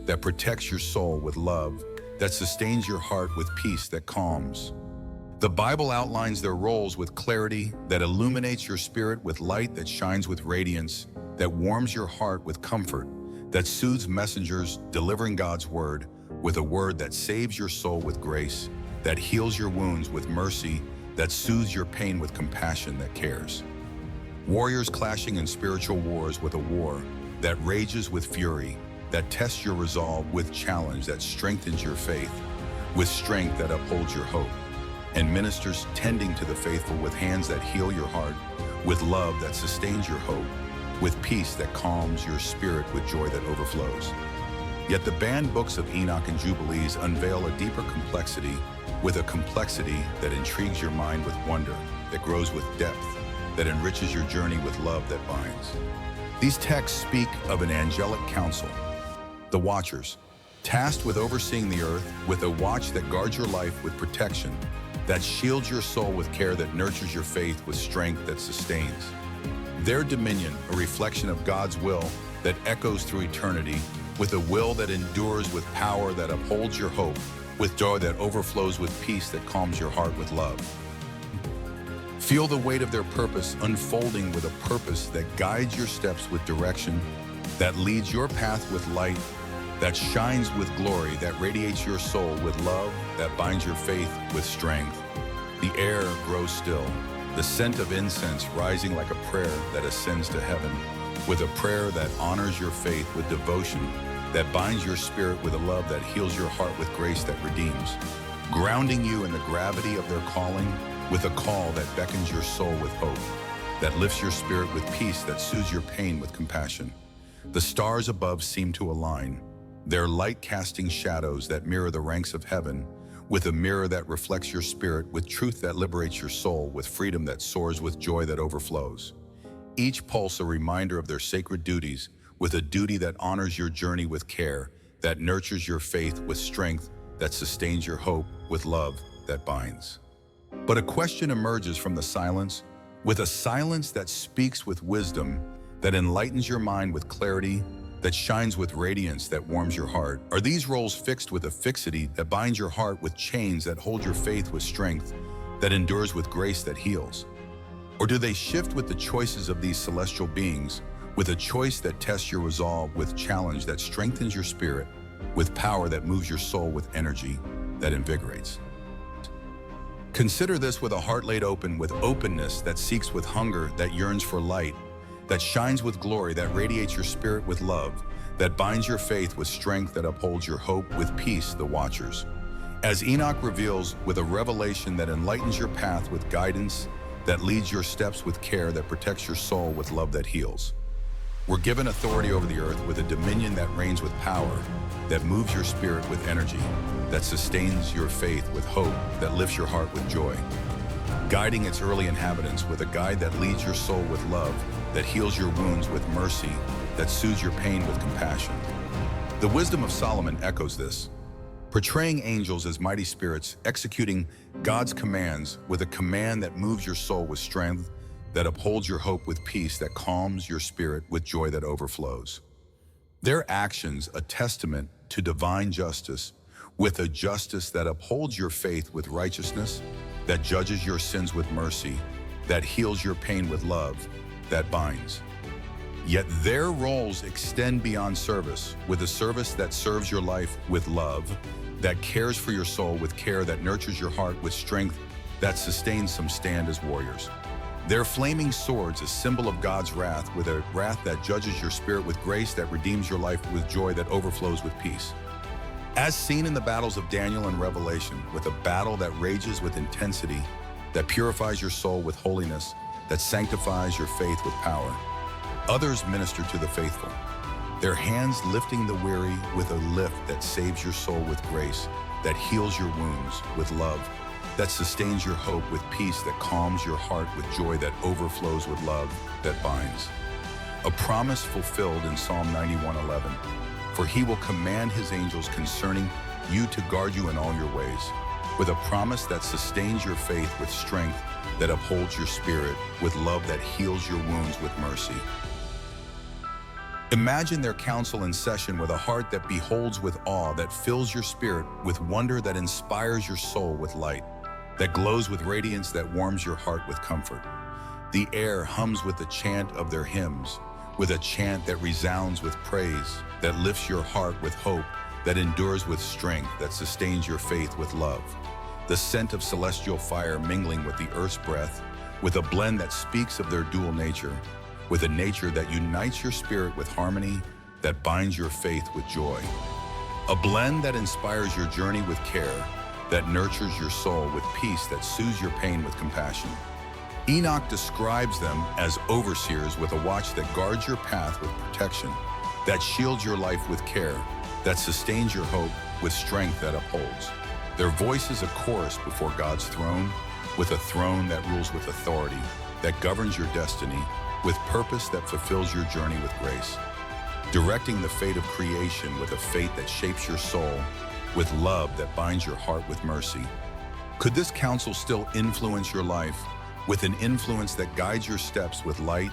that protects your soul with love, that sustains your heart with peace that calms. The Bible outlines their roles with clarity, that illuminates your spirit with light that shines with radiance, that warms your heart with comfort, that soothes messengers delivering God's word, with a word that saves your soul with grace, that heals your wounds with mercy, that soothes your pain with compassion that cares. Warriors clashing in spiritual wars, with a war that rages with fury, that tests your resolve with challenge, that strengthens your faith, with strength that upholds your hope. And ministers tending to the faithful, with hands that heal your heart, with love that sustains your hope, with peace that calms your spirit, with joy that overflows. Yet the banned books of Enoch and Jubilees unveil a deeper complexity, with a complexity that intrigues your mind with wonder, that grows with depth, that enriches your journey with love that binds. These texts speak of an angelic council, the Watchers, tasked with overseeing the earth, with a watch that guards your life with protection, that shields your soul with care, that nurtures your faith with strength that sustains. Their dominion, a reflection of God's will that echoes through eternity, with a will that endures, with power that upholds your hope, with joy that overflows, with peace that calms your heart with love. Feel the weight of their purpose unfolding, with a purpose that guides your steps with direction, that leads your path with light, that shines with glory, that radiates your soul with love, that binds your faith with strength. The air grows still, the scent of incense rising like a prayer that ascends to heaven, with a prayer that honors your faith with devotion, that binds your spirit with a love that heals your heart with grace that redeems, grounding you in the gravity of their calling, with a call that beckons your soul with hope, that lifts your spirit with peace, that soothes your pain with compassion. The stars above seem to align, their light casting shadows that mirror the ranks of heaven, with a mirror that reflects your spirit, with truth that liberates your soul, with freedom that soars, with joy that overflows. Each pulse a reminder of their sacred duties, with a duty that honors your journey with care, that nurtures your faith with strength, that sustains your hope with love that binds. But a question emerges from the silence, with a silence that speaks with wisdom, that enlightens your mind with clarity, that shines with radiance, that warms your heart. Are these roles fixed with a fixity that binds your heart, with chains that hold your faith with strength, that endures with grace that heals? Or do they shift with the choices of these celestial beings, with a choice that tests your resolve, with challenge that strengthens your spirit, with power that moves your soul, with energy that invigorates. Consider this with a heart laid open, with openness that seeks, with hunger that yearns for light, that shines with glory, that radiates your spirit with love, that binds your faith with strength, that upholds your hope with peace, the watchers. As Enoch reveals, with a revelation that enlightens your path, with guidance that leads your steps, with care that protects your soul, with love that heals. We're given authority over the earth, with a dominion that reigns with power, that moves your spirit with energy, that sustains your faith with hope, that lifts your heart with joy. Guiding its early inhabitants, with a guide that leads your soul with love, that heals your wounds with mercy, that soothes your pain with compassion. The wisdom of Solomon echoes this, portraying angels as mighty spirits, executing God's commands, with a command that moves your soul with strength, that upholds your hope with peace, that calms your spirit with joy that overflows. Their actions a testament to divine justice, with a justice that upholds your faith with righteousness, that judges your sins with mercy, that heals your pain with love, that binds. Yet their roles extend beyond service, with a service that serves your life with love, that cares for your soul with care, that nurtures your heart with strength, that sustains some stand as warriors. Their flaming swords, a symbol of God's wrath, with a wrath that judges your spirit with grace, that redeems your life with joy, that overflows with peace. As seen in the battles of Daniel and Revelation, with a battle that rages with intensity, that purifies your soul with holiness, that sanctifies your faith with power. Others minister to the faithful, their hands lifting the weary, with a lift that saves your soul with grace, that heals your wounds with love, that sustains your hope with peace, that calms your heart with joy, that overflows with love, that binds. A promise fulfilled in Psalm 91:11. For he will command his angels concerning you to guard you in all your ways, with a promise that sustains your faith with strength, that upholds your spirit with love, that heals your wounds with mercy. Imagine their counsel in session, with a heart that beholds with awe, that fills your spirit with wonder, that inspires your soul with light, that glows with radiance, that warms your heart with comfort. The air hums with the chant of their hymns, with a chant that resounds with praise, that lifts your heart with hope, that endures with strength, that sustains your faith with love. The scent of celestial fire mingling with the earth's breath, with a blend that speaks of their dual nature, with a nature that unites your spirit with harmony, that binds your faith with joy. A blend that inspires your journey with care, that nurtures your soul with peace, that soothes your pain with compassion. Enoch describes them as overseers, with a watch that guards your path with protection, that shields your life with care, that sustains your hope with strength, that upholds. Their voice is a chorus before God's throne, with a throne that rules with authority, that governs your destiny, with purpose that fulfills your journey with grace, directing the fate of creation with a faith that shapes your soul, with love that binds your heart with mercy. Could this counsel still influence your life, with an influence that guides your steps with light,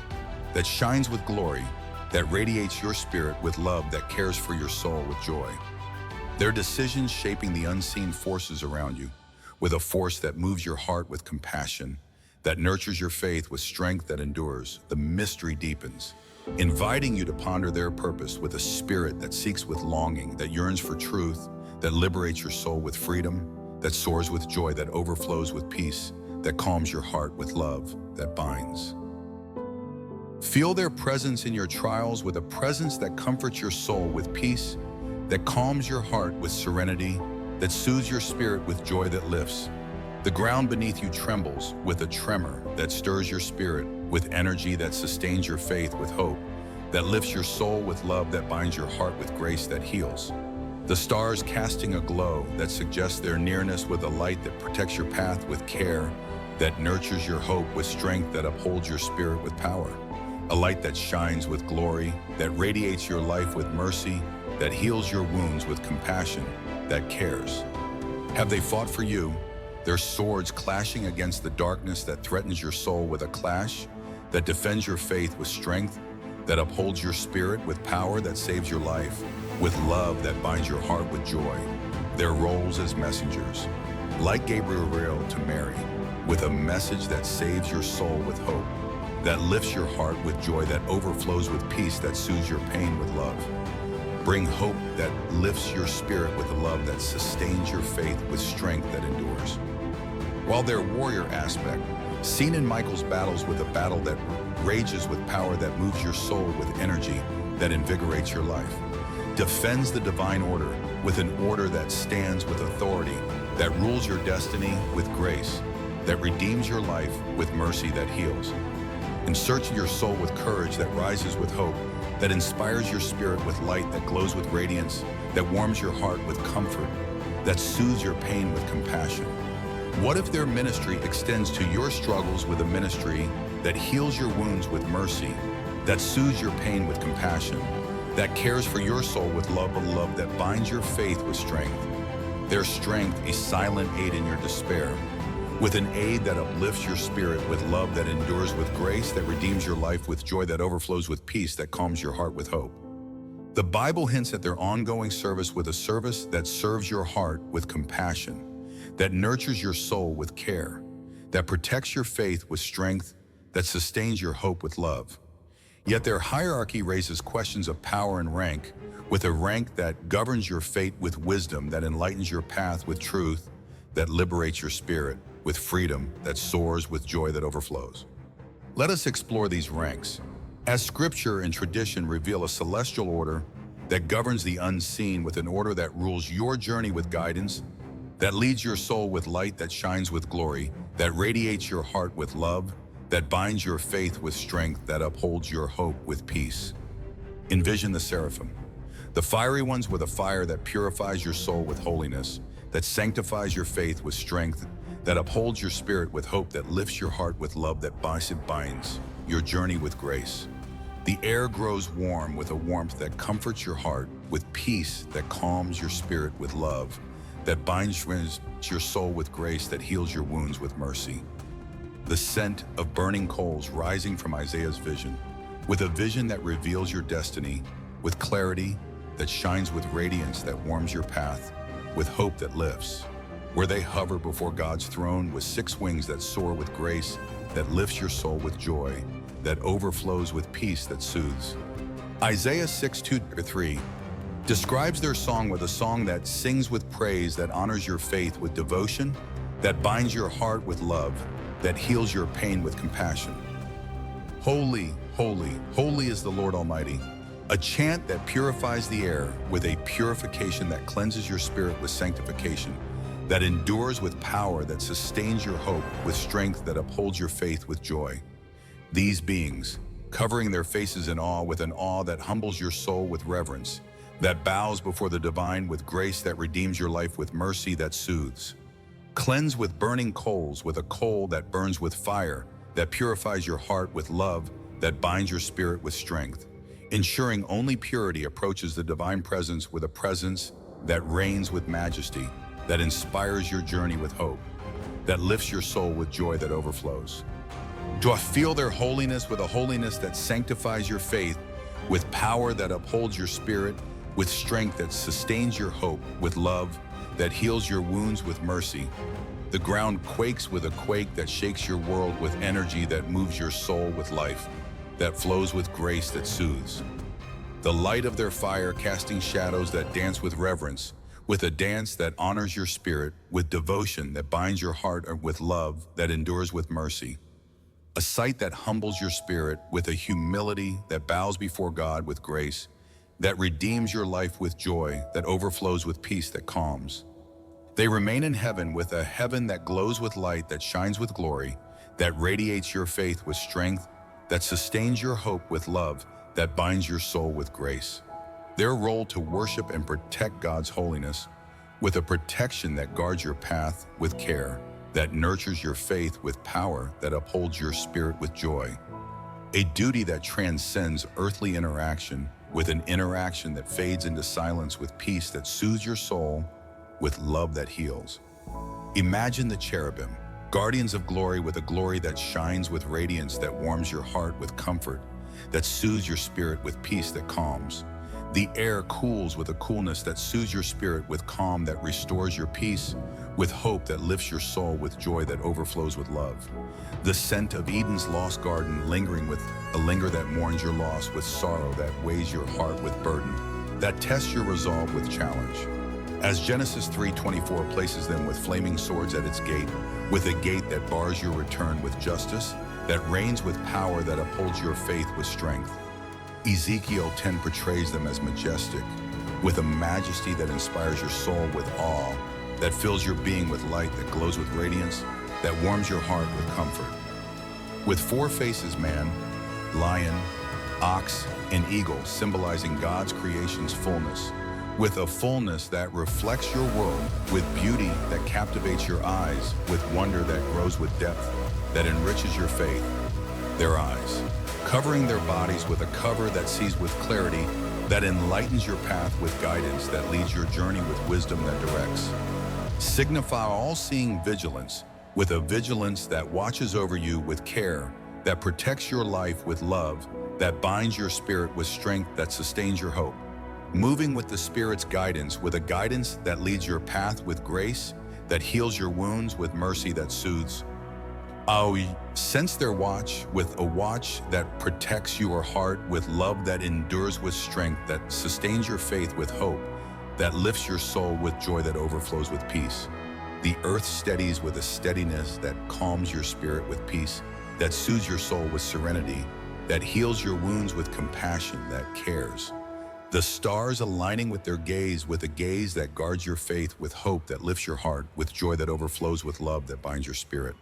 that shines with glory, that radiates your spirit with love, that cares for your soul with joy? Their decisions shaping the unseen forces around you, with a force that moves your heart with compassion, that nurtures your faith with strength that endures. The mystery deepens, inviting you to ponder their purpose, with a spirit that seeks with longing, that yearns for truth, that liberates your soul with freedom, that soars with joy, that overflows with peace, that calms your heart with love, that binds. Feel their presence in your trials, with a presence that comforts your soul with peace, that calms your heart with serenity, that soothes your spirit with joy that lifts. The ground beneath you trembles with a tremor that stirs your spirit with energy, that sustains your faith with hope, that lifts your soul with love, that binds your heart with grace that heals. The stars casting a glow that suggests their nearness, with a light that protects your path with care, that nurtures your hope with strength, that upholds your spirit with power. A light that shines with glory, that radiates your life with mercy, that heals your wounds with compassion, that cares. Have they fought for you? Their swords clashing against the darkness that threatens your soul, with a clash that defends your faith with strength, that upholds your spirit with power, that saves your life, with love that binds your heart with joy. Their roles as messengers, like Gabriel to Mary, with a message that saves your soul with hope, that lifts your heart with joy, that overflows with peace, that soothes your pain with love. Bring hope that lifts your spirit with a love that sustains your faith with strength that endures. While their warrior aspect, seen in Michael's battles with a battle that rages with power, that moves your soul with energy, that invigorates your life, defends the divine order with an order that stands with authority, that rules your destiny with grace, that redeems your life with mercy that heals. Encircle your soul with courage that rises with hope, that inspires your spirit with light that glows with radiance, that warms your heart with comfort, that soothes your pain with compassion. What if their ministry extends to your struggles with a ministry that heals your wounds with mercy, that soothes your pain with compassion, that cares for your soul with love, a love that binds your faith with strength? Their strength, a silent aid in your despair, with an aid that uplifts your spirit with love that endures with grace, that redeems your life with joy, that overflows with peace, that calms your heart with hope. The Bible hints at their ongoing service with a service that serves your heart with compassion, that nurtures your soul with care, that protects your faith with strength, that sustains your hope with love. Yet their hierarchy raises questions of power and rank, with a rank that governs your fate with wisdom, that enlightens your path with truth, that liberates your spirit with freedom, that soars with joy that overflows. Let us explore these ranks, as scripture and tradition reveal a celestial order that governs the unseen, with an order that rules your journey with guidance, that leads your soul with light, that shines with glory, that radiates your heart with love, that binds your faith with strength, that upholds your hope with peace. Envision the Seraphim, the fiery ones with a fire that purifies your soul with holiness, that sanctifies your faith with strength, that upholds your spirit with hope, that lifts your heart with love, that binds your journey with grace. The air grows warm with a warmth that comforts your heart, with peace that calms your spirit with love, that binds your soul with grace, that heals your wounds with mercy. The scent of burning coals rising from Isaiah's vision, with a vision that reveals your destiny, with clarity that shines with radiance, that warms your path, with hope that lifts. Where they hover before God's throne with 6 wings that soar with grace, that lifts your soul with joy, that overflows with peace that soothes. Isaiah 6:2-3 describes their song with a song that sings with praise, that honors your faith with devotion, that binds your heart with love, that heals your pain with compassion. Holy, holy, holy is the Lord Almighty. A chant that purifies the air with a purification that cleanses your spirit with sanctification, that endures with power, that sustains your hope with strength, that upholds your faith with joy. These beings, covering their faces in awe, with an awe that humbles your soul with reverence, that bows before the divine with grace, that redeems your life with mercy that soothes. Cleanse with burning coals, with a coal that burns with fire, that purifies your heart with love, that binds your spirit with strength, ensuring only purity approaches the divine presence, with a presence that reigns with majesty, that inspires your journey with hope, that lifts your soul with joy that overflows. Do I feel their holiness, with a holiness that sanctifies your faith, with power that upholds your spirit, with strength that sustains your hope, with love that heals your wounds with mercy. The ground quakes with a quake that shakes your world, with energy that moves your soul with life, that flows with grace that soothes. The light of their fire casting shadows that dance with reverence, with a dance that honors your spirit, with devotion that binds your heart, or with love that endures with mercy. A sight that humbles your spirit, with a humility that bows before God with grace, that redeems your life with joy, that overflows with peace that calms. They remain in heaven, with a heaven that glows with light, that shines with glory, that radiates your faith with strength, that sustains your hope with love, that binds your soul with grace. Their role to worship and protect God's holiness, with a protection that guards your path with care, that nurtures your faith with power, that upholds your spirit with joy. A duty that transcends earthly interaction, with an interaction that fades into silence, with peace that soothes your soul, with love that heals. Imagine the cherubim, guardians of glory, with a glory that shines with radiance, that warms your heart with comfort, that soothes your spirit with peace that calms. The air cools with a coolness that soothes your spirit with calm, that restores your peace, with hope that lifts your soul, with joy that overflows with love. The scent of Eden's lost garden, lingering with a linger that mourns your loss, with sorrow that weighs your heart with burden, that tests your resolve with challenge. As Genesis 3:24 places them with flaming swords at its gate, with a gate that bars your return with justice, that reigns with power, that upholds your faith with strength. Ezekiel 10 portrays them as majestic, with a majesty that inspires your soul with awe, that fills your being with light, that glows with radiance, that warms your heart with comfort. With four faces, man, lion, ox, and eagle, symbolizing God's creation's fullness, with a fullness that reflects your world, with beauty that captivates your eyes, with wonder that grows with depth, that enriches your faith. Their eyes, covering their bodies with a cover that sees with clarity, that enlightens your path with guidance, that leads your journey with wisdom that directs. Signify all-seeing vigilance, with a vigilance that watches over you with care, that protects your life with love, that binds your spirit with strength, that sustains your hope. Moving with the Spirit's guidance, with a guidance that leads your path with grace, that heals your wounds with mercy that soothes. Sense their watch, with a watch that protects your heart, with love that endures with strength, that sustains your faith with hope, that lifts your soul with joy that overflows with peace. The earth steadies with a steadiness that calms your spirit with peace, that soothes your soul with serenity, that heals your wounds with compassion that cares. The stars aligning with their gaze, with a gaze that guards your faith, with hope that lifts your heart, with joy that overflows with love that binds your spirit.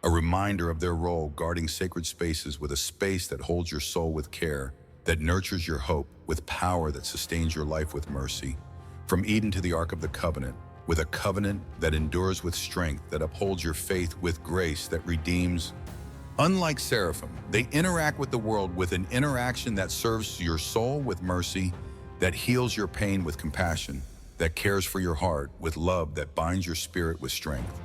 A reminder of their role, guarding sacred spaces, with a space that holds your soul with care, that nurtures your hope, with power that sustains your life with mercy. From Eden to the Ark of the Covenant, with a covenant that endures with strength, that upholds your faith with grace, that redeems. Unlike Seraphim, they interact with the world with an interaction that serves your soul with mercy, that heals your pain with compassion, that cares for your heart with love, that binds your spirit with strength.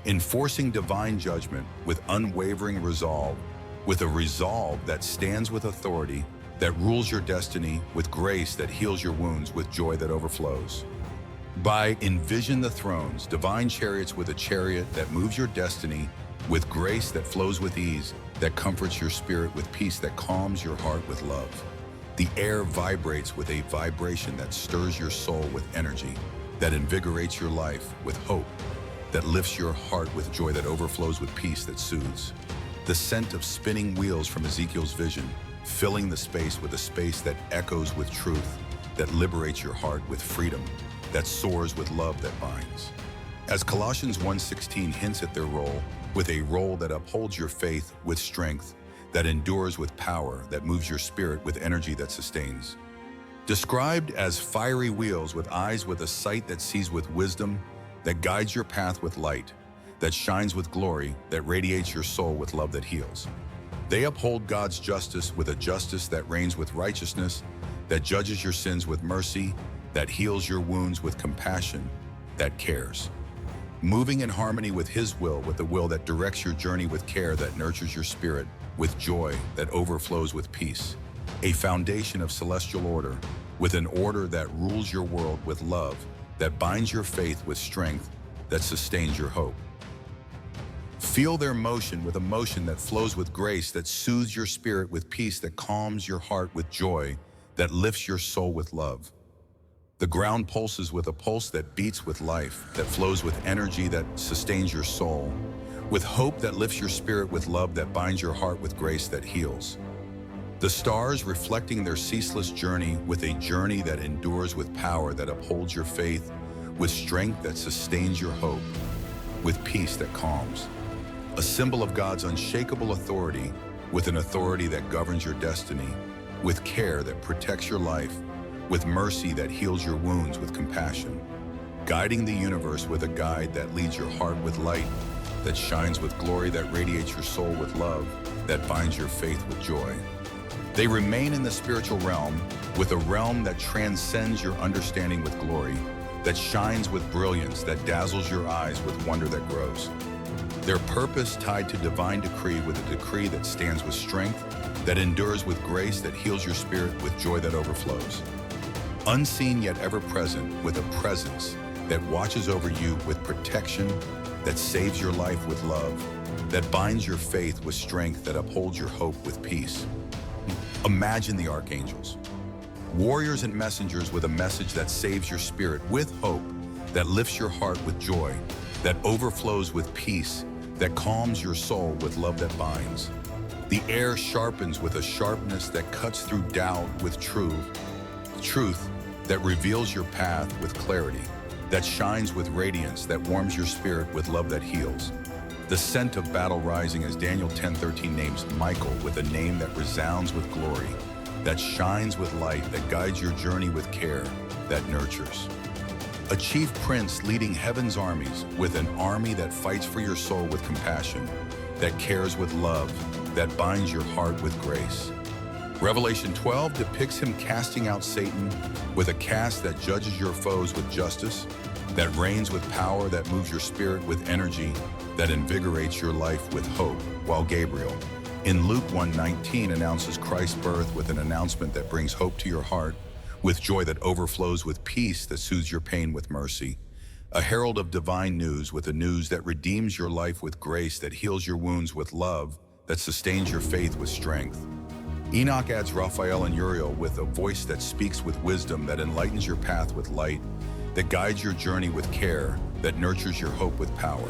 Enforcing divine judgment with unwavering resolve, with a resolve that stands with authority, that rules your destiny, with grace that heals your wounds, with joy that overflows. By envision the thrones, divine chariots, with a chariot that moves your destiny, with grace that flows with ease, that comforts your spirit with peace, that calms your heart with love. The air vibrates with a vibration that stirs your soul with energy, that invigorates your life with hope, that lifts your heart with joy, that overflows with peace, that soothes. The scent of spinning wheels from Ezekiel's vision, filling the space with a space that echoes with truth, that liberates your heart with freedom, that soars with love that binds. As Colossians 1:16 hints at their role, with a role that upholds your faith with strength, that endures with power, that moves your spirit with energy that sustains. Described as fiery wheels, with eyes, with a sight that sees with wisdom, that guides your path with light, that shines with glory, that radiates your soul with love that heals. They uphold God's justice, with a justice that reigns with righteousness, that judges your sins with mercy, that heals your wounds with compassion, that cares. Moving in harmony with His will, with the will that directs your journey with care, that nurtures your spirit with joy, that overflows with peace. A foundation of celestial order, with an order that rules your world with love, that binds your faith with strength, that sustains your hope. Feel their motion, with a motion that flows with grace, that soothes your spirit with peace, that calms your heart with joy, that lifts your soul with love. The ground pulses with a pulse that beats with life, that flows with energy that sustains your soul, with hope that lifts your spirit, with love that binds your heart, with grace that heals. The stars reflecting their ceaseless journey, with a journey that endures with power, that upholds your faith, with strength that sustains your hope, with peace that calms. A symbol of God's unshakable authority, with an authority that governs your destiny, with care that protects your life, with mercy that heals your wounds, with compassion. Guiding the universe, with a guide that leads your heart with light, that shines with glory, that radiates your soul with love, that binds your faith with joy. They remain in the spiritual realm, with a realm that transcends your understanding with glory, that shines with brilliance, that dazzles your eyes with wonder that grows. Their purpose tied to divine decree, with a decree that stands with strength, that endures with grace, that heals your spirit with joy that overflows. Unseen yet ever present, with a presence that watches over you with protection, that saves your life with love, that binds your faith with strength, that upholds your hope with peace. Imagine the archangels, warriors and messengers with a message that saves your spirit with hope, that lifts your heart with joy, that overflows with peace, that calms your soul with love that binds. The air sharpens with a sharpness that cuts through doubt with truth that reveals your path with clarity, that shines with radiance, that warms your spirit with love that heals. The scent of battle rising as Daniel 10:13 names Michael with a name that resounds with glory, that shines with light, that guides your journey with care, that nurtures. A chief prince leading heaven's armies with an army that fights for your soul with compassion, that cares with love, that binds your heart with grace. Revelation 12 depicts him casting out Satan with a cast that judges your foes with justice, that reigns with power, that moves your spirit with energy, that invigorates your life with hope, while Gabriel, in Luke 1:19, announces Christ's birth with an announcement that brings hope to your heart, with joy that overflows with peace, that soothes your pain with mercy. A herald of divine news with a news that redeems your life with grace, that heals your wounds with love, that sustains your faith with strength. Enoch adds Raphael and Uriel with a voice that speaks with wisdom, that enlightens your path with light, that guides your journey with care, that nurtures your hope with power.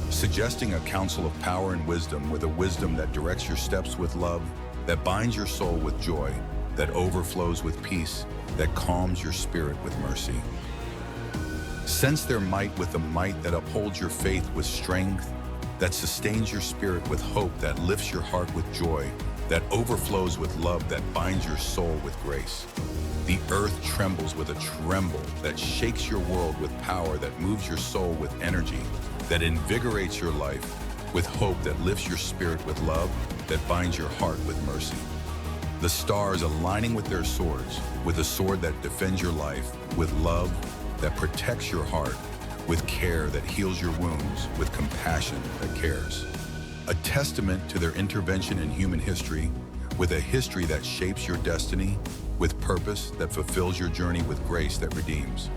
Suggesting a counsel of power and wisdom, with a wisdom that directs your steps with love, that binds your soul with joy, that overflows with peace, that calms your spirit with mercy. Sense their might with a might that upholds your faith with strength, that sustains your spirit with hope, that lifts your heart with joy, that overflows with love, that binds your soul with grace. The earth trembles with a tremble that shakes your world with power, that moves your soul with energy, that invigorates your life with hope, that lifts your spirit with love, that binds your heart with mercy. The stars aligning with their swords, with a sword that defends your life, with love that protects your heart, with care that heals your wounds, with compassion that cares. A testament to their intervention in human history, with a history that shapes your destiny, with purpose that fulfills your journey, with grace that redeems.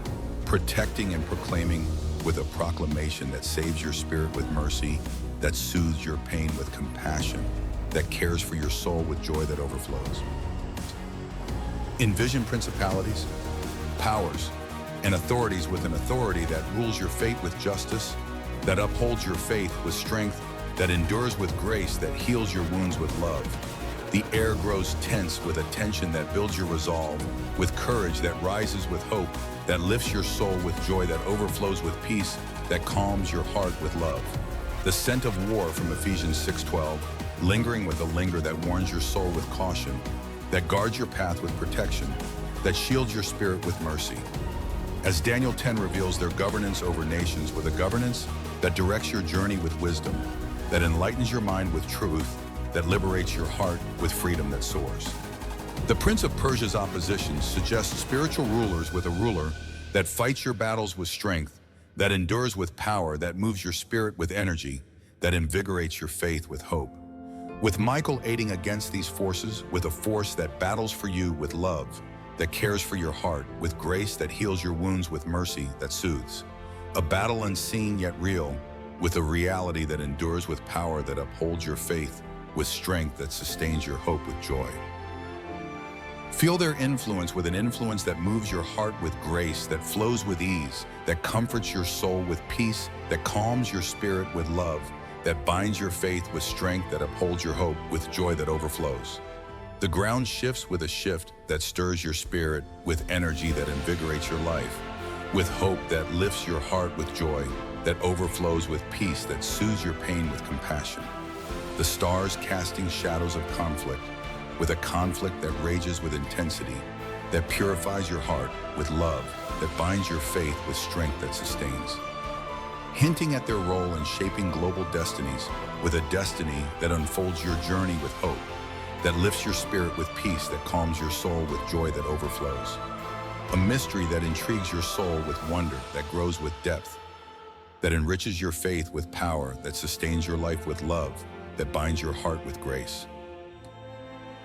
Protecting and proclaiming with a proclamation that saves your spirit with mercy, that soothes your pain with compassion, that cares for your soul with joy that overflows. Envision principalities, powers, and authorities with an authority that rules your fate with justice, that upholds your faith with strength, that endures with grace, that heals your wounds with love. The air grows tense with a tension that builds your resolve, with courage that rises with hope, that lifts your soul with joy, that overflows with peace, that calms your heart with love. The scent of war from Ephesians 6:12, lingering with a linger that warns your soul with caution, that guards your path with protection, that shields your spirit with mercy. As Daniel 10 reveals their governance over nations, with a governance that directs your journey with wisdom, that enlightens your mind with truth, that liberates your heart with freedom that soars. The Prince of Persia's opposition suggests spiritual rulers with a ruler that fights your battles with strength, that endures with power, that moves your spirit with energy, that invigorates your faith with hope. With Michael aiding against these forces, with a force that battles for you with love, that cares for your heart, with grace that heals your wounds, with mercy that soothes. A battle unseen yet real, with a reality that endures with power, that upholds your faith, with strength that sustains your hope with joy. Feel their influence with an influence that moves your heart with grace, that flows with ease, that comforts your soul with peace, that calms your spirit with love, that binds your faith with strength, that upholds your hope with joy that overflows. The ground shifts with a shift that stirs your spirit, with energy that invigorates your life, with hope that lifts your heart with joy, that overflows with peace, that soothes your pain with compassion. The stars casting shadows of conflict, with a conflict that rages with intensity, that purifies your heart with love, that binds your faith with strength that sustains. Hinting at their role in shaping global destinies, with a destiny that unfolds your journey with hope, that lifts your spirit with peace, that calms your soul with joy that overflows. A mystery that intrigues your soul with wonder, that grows with depth, that enriches your faith with power, that sustains your life with love, that binds your heart with grace.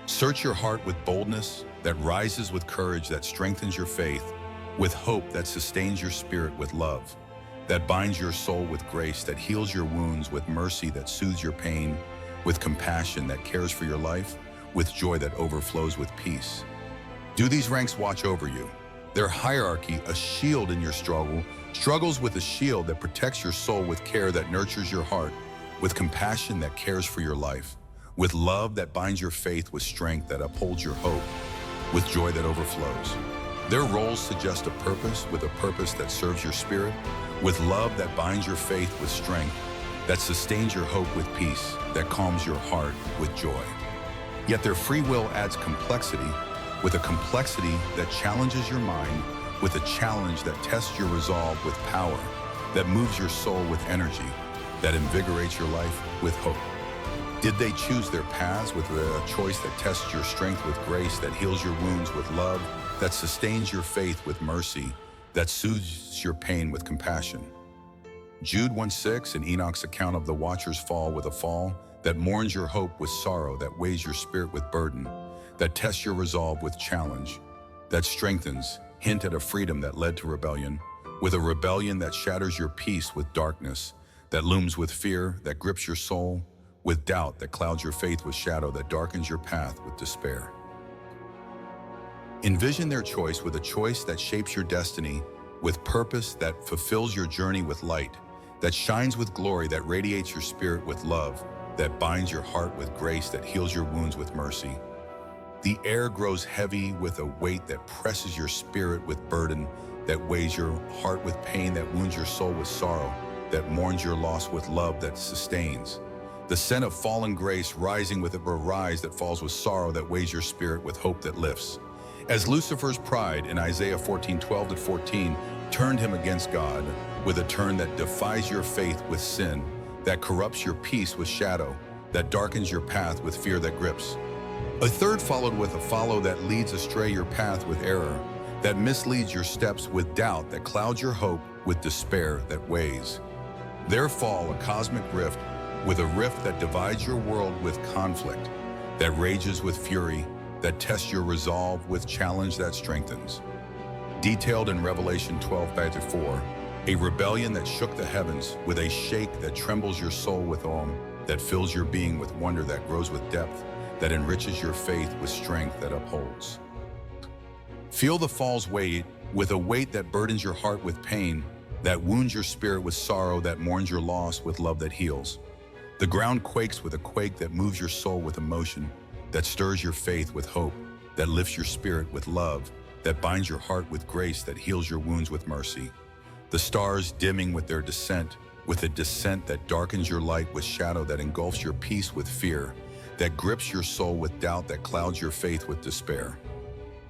Search your heart with boldness, that rises with courage, that strengthens your faith, with hope that sustains your spirit with love, that binds your soul with grace, that heals your wounds, with mercy that soothes your pain, with compassion that cares for your life, with joy that overflows with peace. Do these ranks watch over you? Their hierarchy, a shield in your struggles with a shield that protects your soul, with care that nurtures your heart, with compassion that cares for your life, with love that binds your faith, with strength that upholds your hope, with joy that overflows. Their roles suggest a purpose, with a purpose that serves your spirit, with love that binds your faith, with strength that sustains your hope, with peace that calms your heart, with joy. Yet their free will adds complexity, with a complexity that challenges your mind, with a challenge that tests your resolve, with power that moves your soul, with energy that invigorates your life, with hope. Did they choose their paths, with a choice that tests your strength, with grace that heals your wounds, with love that sustains your faith, with mercy that soothes your pain, with compassion? Jude 1:6, in Enoch's account of the watcher's fall, with a fall that mourns your hope, with sorrow that weighs your spirit, with burden that tests your resolve, with challenge that strengthens, hint at a freedom that led to rebellion, with a rebellion that shatters your peace, with darkness that looms, with fear that grips your soul, with doubt that clouds your faith, with shadow that darkens your path, with despair. Envision their choice, with a choice that shapes your destiny, with purpose that fulfills your journey, with light that shines with glory, that radiates your spirit, with love that binds your heart, with grace that heals your wounds, with mercy. The air grows heavy with a weight that presses your spirit, with burden that weighs your heart, with pain that wounds your soul, with sorrow that mourns your loss, with love that sustains. The scent of fallen grace rising with a rise that falls, with sorrow that weighs your spirit, with hope that lifts. As Lucifer's pride in Isaiah 14:12-14 turned him against God, with a turn that defies your faith, with sin that corrupts your peace, with shadow that darkens your path, with fear that grips. A third followed, with a follow that leads astray your path, with error that misleads your steps, with doubt that clouds your hope, with despair that weighs. Their fall, a cosmic rift, with a rift that divides your world, with conflict that rages, with fury that tests your resolve, with challenge that strengthens. Detailed in Revelation 12:4, a rebellion that shook the heavens, with a shake that trembles your soul, with awe that fills your being, with wonder that grows, with depth that enriches your faith, with strength that upholds. Feel the fall's weight, with a weight that burdens your heart, with pain that wounds your spirit, with sorrow that mourns your loss, with love that heals. The ground quakes with a quake that moves your soul, with emotion that stirs your faith, with hope that lifts your spirit, with love that binds your heart, with grace that heals your wounds, with mercy. The stars dimming with their descent, with a descent that darkens your light, with shadow that engulfs your peace, with fear that grips your soul, with doubt that clouds your faith, with despair.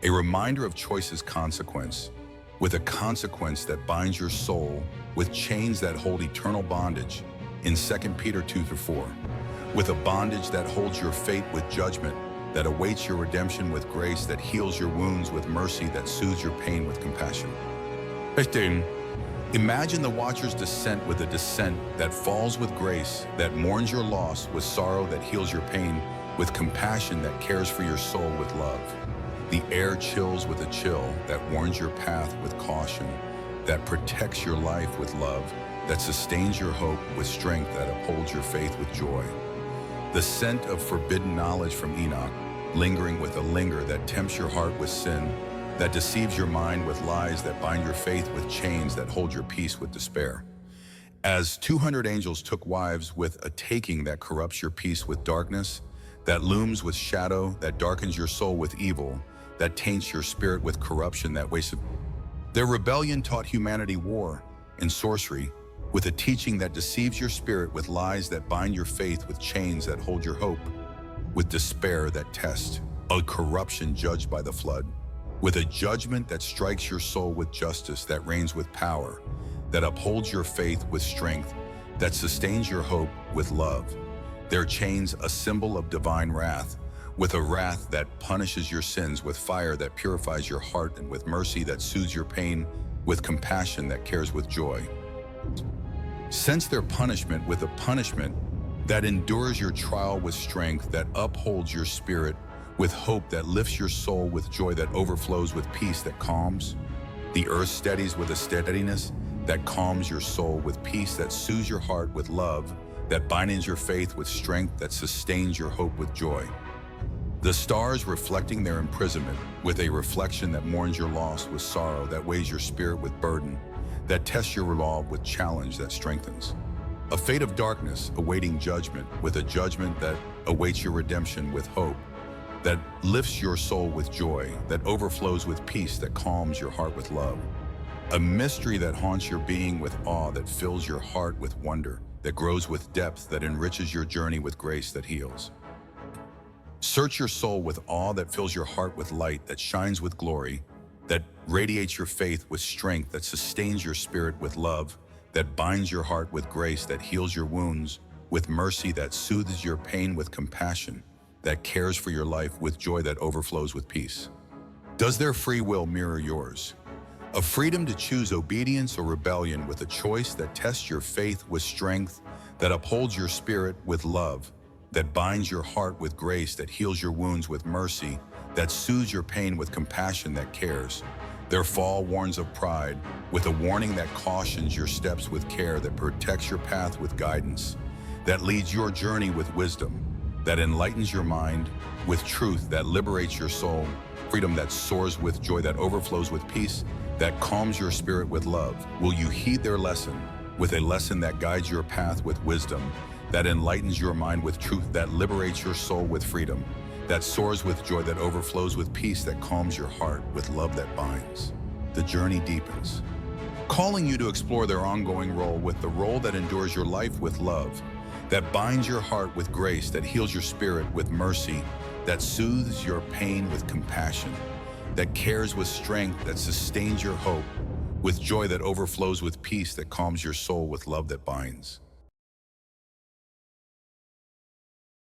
A reminder of choice's consequence, with a consequence that binds your soul, with chains that hold eternal bondage in 2 Peter 2-4, with a bondage that holds your fate, with judgment that awaits your redemption, with grace that heals your wounds, with mercy that soothes your pain, with compassion. Imagine the watcher's descent, with a descent that falls, with grace that mourns your loss, with sorrow that heals your pain, with compassion that cares for your soul, with love. The air chills with a chill that warns your path, with caution that protects your life, with love that sustains your hope, with strength that upholds your faith, with joy. The scent of forbidden knowledge from Enoch, lingering with a linger that tempts your heart, with sin that deceives your mind, with lies that bind your faith, with chains that hold your peace, with despair. As 200 angels took wives, with a taking that corrupts your peace, with darkness that looms, with shadow that darkens your soul, with evil that taints your spirit, with corruption that wastes. Their rebellion taught humanity war and sorcery, with a teaching that deceives your spirit, with lies that bind your faith, with chains that hold your hope, with despair that test, a corruption judged by the flood, with a judgment that strikes your soul, with justice that reigns, with power that upholds your faith, with strength that sustains your hope, with love. Their chains, a symbol of divine wrath, with a wrath that punishes your sins, with fire that purifies your heart, and with mercy that soothes your pain, with compassion that cares, with joy. Sense their punishment, with a punishment that endures your trial, with strength that upholds your spirit, with hope that lifts your soul, with joy that overflows, with peace that calms The earth steadies with a steadiness that calms your soul, with peace that soothes your heart, with love that binds your faith, with strength that sustains your hope with joy. The stars reflecting their imprisonment, with a reflection that mourns your loss, with sorrow that weighs your spirit with burden, that tests your resolve with challenge that strengthens. A fate of darkness awaiting judgment, with a judgment that awaits your redemption, with hope that lifts your soul with joy, that overflows with peace, that calms your heart with love. A mystery that haunts your being, with awe that fills your heart with wonder, that grows with depth, that enriches your journey with grace that heals. Search your soul with awe that fills your heart with light, that shines with glory, that radiates your faith with strength, that sustains your spirit with love, that binds your heart with grace, that heals your wounds with mercy, that soothes your pain with compassion, that cares for your life with joy that overflows with peace. Does their free will mirror yours? A freedom to choose obedience or rebellion, with a choice that tests your faith with strength, that upholds your spirit with love, that binds your heart with grace, that heals your wounds with mercy, that soothes your pain with compassion, that cares. Their fall warns of pride, with a warning that cautions your steps with care, that protects your path with guidance, that leads your journey with wisdom, that enlightens your mind with truth, that liberates your soul, freedom that soars with joy, that overflows with peace, that calms your spirit with love. Will you heed their lesson, with a lesson that guides your path with wisdom, that enlightens your mind with truth, that liberates your soul with freedom, that soars with joy, that overflows with peace, that calms your heart with love that binds? The journey deepens, calling you to explore their ongoing role, with the role that endures your life with love, that binds your heart with grace, that heals your spirit with mercy, that soothes your pain with compassion, that cares with strength, that sustains your hope with joy, that overflows with peace, that calms your soul with love that binds.